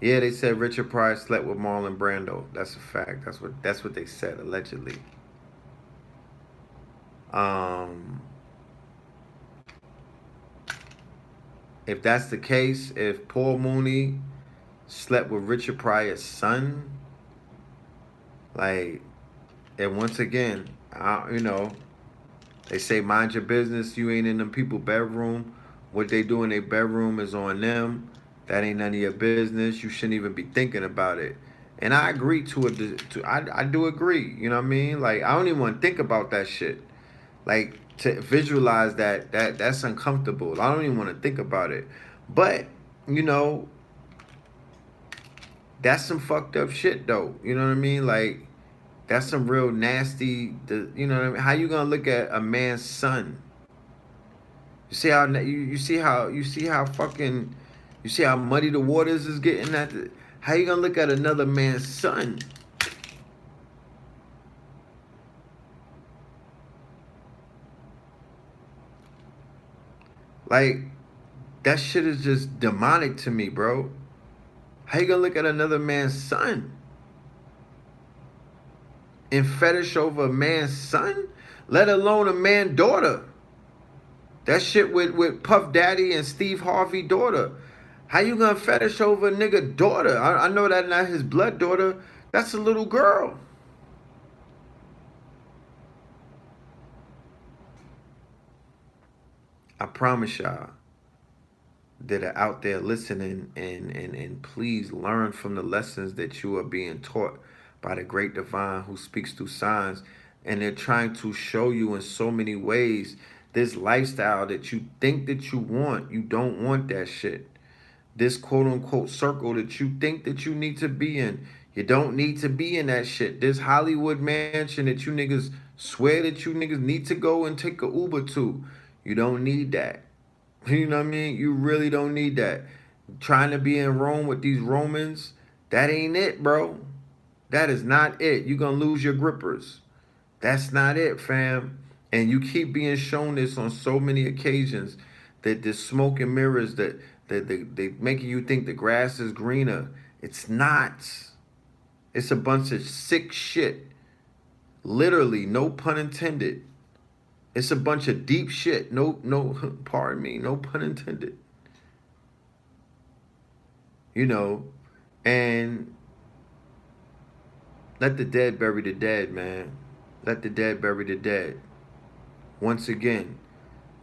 yeah, they said Richard Pryor slept with Marlon Brando. That's a fact. That's what they said allegedly. If that's the case, if Paul Mooney slept with Richard Pryor's son, like, and once again, you know, they say mind your business. You ain't in them people's bedroom. What they do in their bedroom is on them. That ain't none of your business. You shouldn't even be thinking about it. And I agree to it. I do agree. You know what I mean? Like, I don't even want to think about that shit. Like, to visualize that's uncomfortable. I don't even want to think about it. But, you know, that's some fucked up shit though. You know what I mean? Like, that's some real nasty, you know what I mean? How you gonna look at a man's son? You see how muddy the waters is getting at? How you gonna look at another man's son? Like, that shit is just demonic to me, bro. How you gonna look at another man's son and fetish over a man's son, let alone a man's daughter? That shit with Puff Daddy and Steve Harvey daughter. How you gonna fetish over a nigga daughter? I know that not his blood daughter. That's a little girl. I promise y'all that are out there listening, and please learn from the lessons that you are being taught by the great divine who speaks through signs. And they're trying to show you in so many ways this lifestyle that you think that you want. You don't want that shit. This quote unquote circle that you think that you need to be in. You don't need to be in that shit. This Hollywood mansion that you niggas swear that you niggas need to go and take a Uber to. You don't need that. You know what I mean? You really don't need that. Trying to be in Rome with these Romans, that ain't it, bro. That is not it. You're going to lose your grippers. That's not it, fam. And you keep being shown this on so many occasions, that the smoke and mirrors that they making you think the grass is greener. It's not. It's a bunch of sick shit. Literally, no pun intended. It's a bunch of deep shit. No, pardon me, no pun intended. You know, and let the dead bury the dead, man. Let the dead bury the dead. Once again,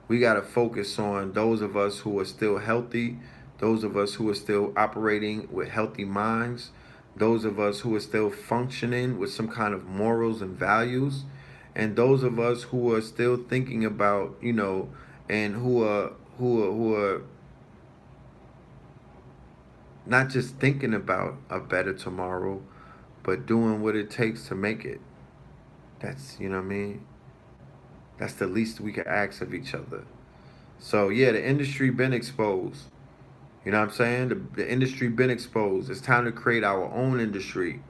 we got to focus on those of us who are still healthy, those of us who are still operating with healthy minds, those of us who are still functioning with some kind of morals and values, and those of us who are still thinking about, you know, and who are not just thinking about a better tomorrow, but doing what it takes to make it. That's, you know what I mean? That's the least we can ask of each other. So yeah, the industry been exposed. You know what I'm saying? The industry been exposed. It's time to create our own industry.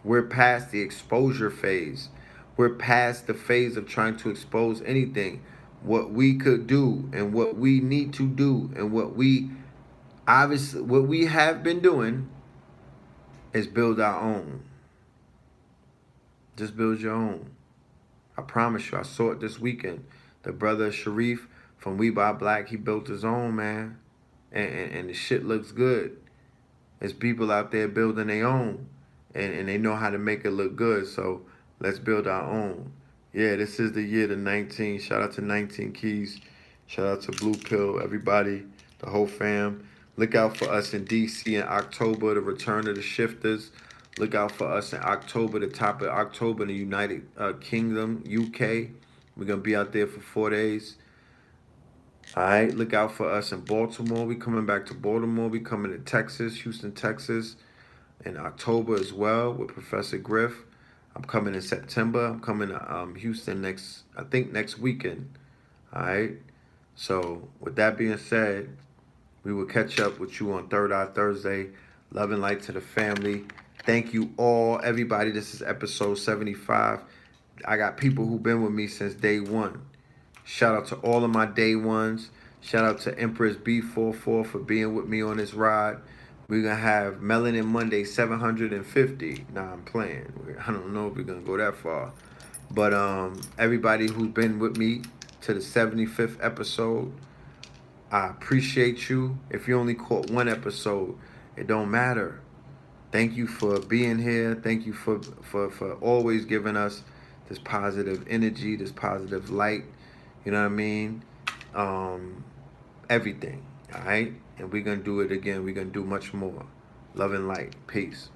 We're past the exposure phase. We're past the phase of trying to expose anything. What we could do and what we need to do and what we have been doing is build our own. Just build your own. I promise you, I saw it this weekend. The brother Sharif from We Buy Black, he built his own, man. And the shit looks good. There's people out there building their own. And they know how to make it look good. So let's build our own. Yeah, this is the year to 19. Shout out to 19 Keys. Shout out to Blue Pill, everybody, the whole fam. Look out for us in DC in October, the return of the shifters. Look out for us in October, the top of October in the United Kingdom, UK. We're going to be out there for 4 days. All right, look out for us in Baltimore. We coming back to Baltimore. We coming to Texas, Houston, Texas in October as well with Professor Griff. I'm coming in September. I'm coming to Houston next weekend. All right. So with that being said, we will catch up with you on Third Eye Thursday. Love and light to the family. Thank you all, everybody. This is episode 75. I got people who've been with me since day one. Shout out to all of my day ones. Shout out to Empress B44 for being with me on this ride. We're going to have Melanin Monday 750. Nah, I'm playing. I don't know if we're going to go that far. But everybody who's been with me to the 75th episode, I appreciate you. If you only caught one episode, it don't matter. Thank you for being here. Thank you for always giving us this positive energy, this positive light. You know what I mean? Everything. All right? And we're going to do it again. We're going to do much more. Love and light. Peace.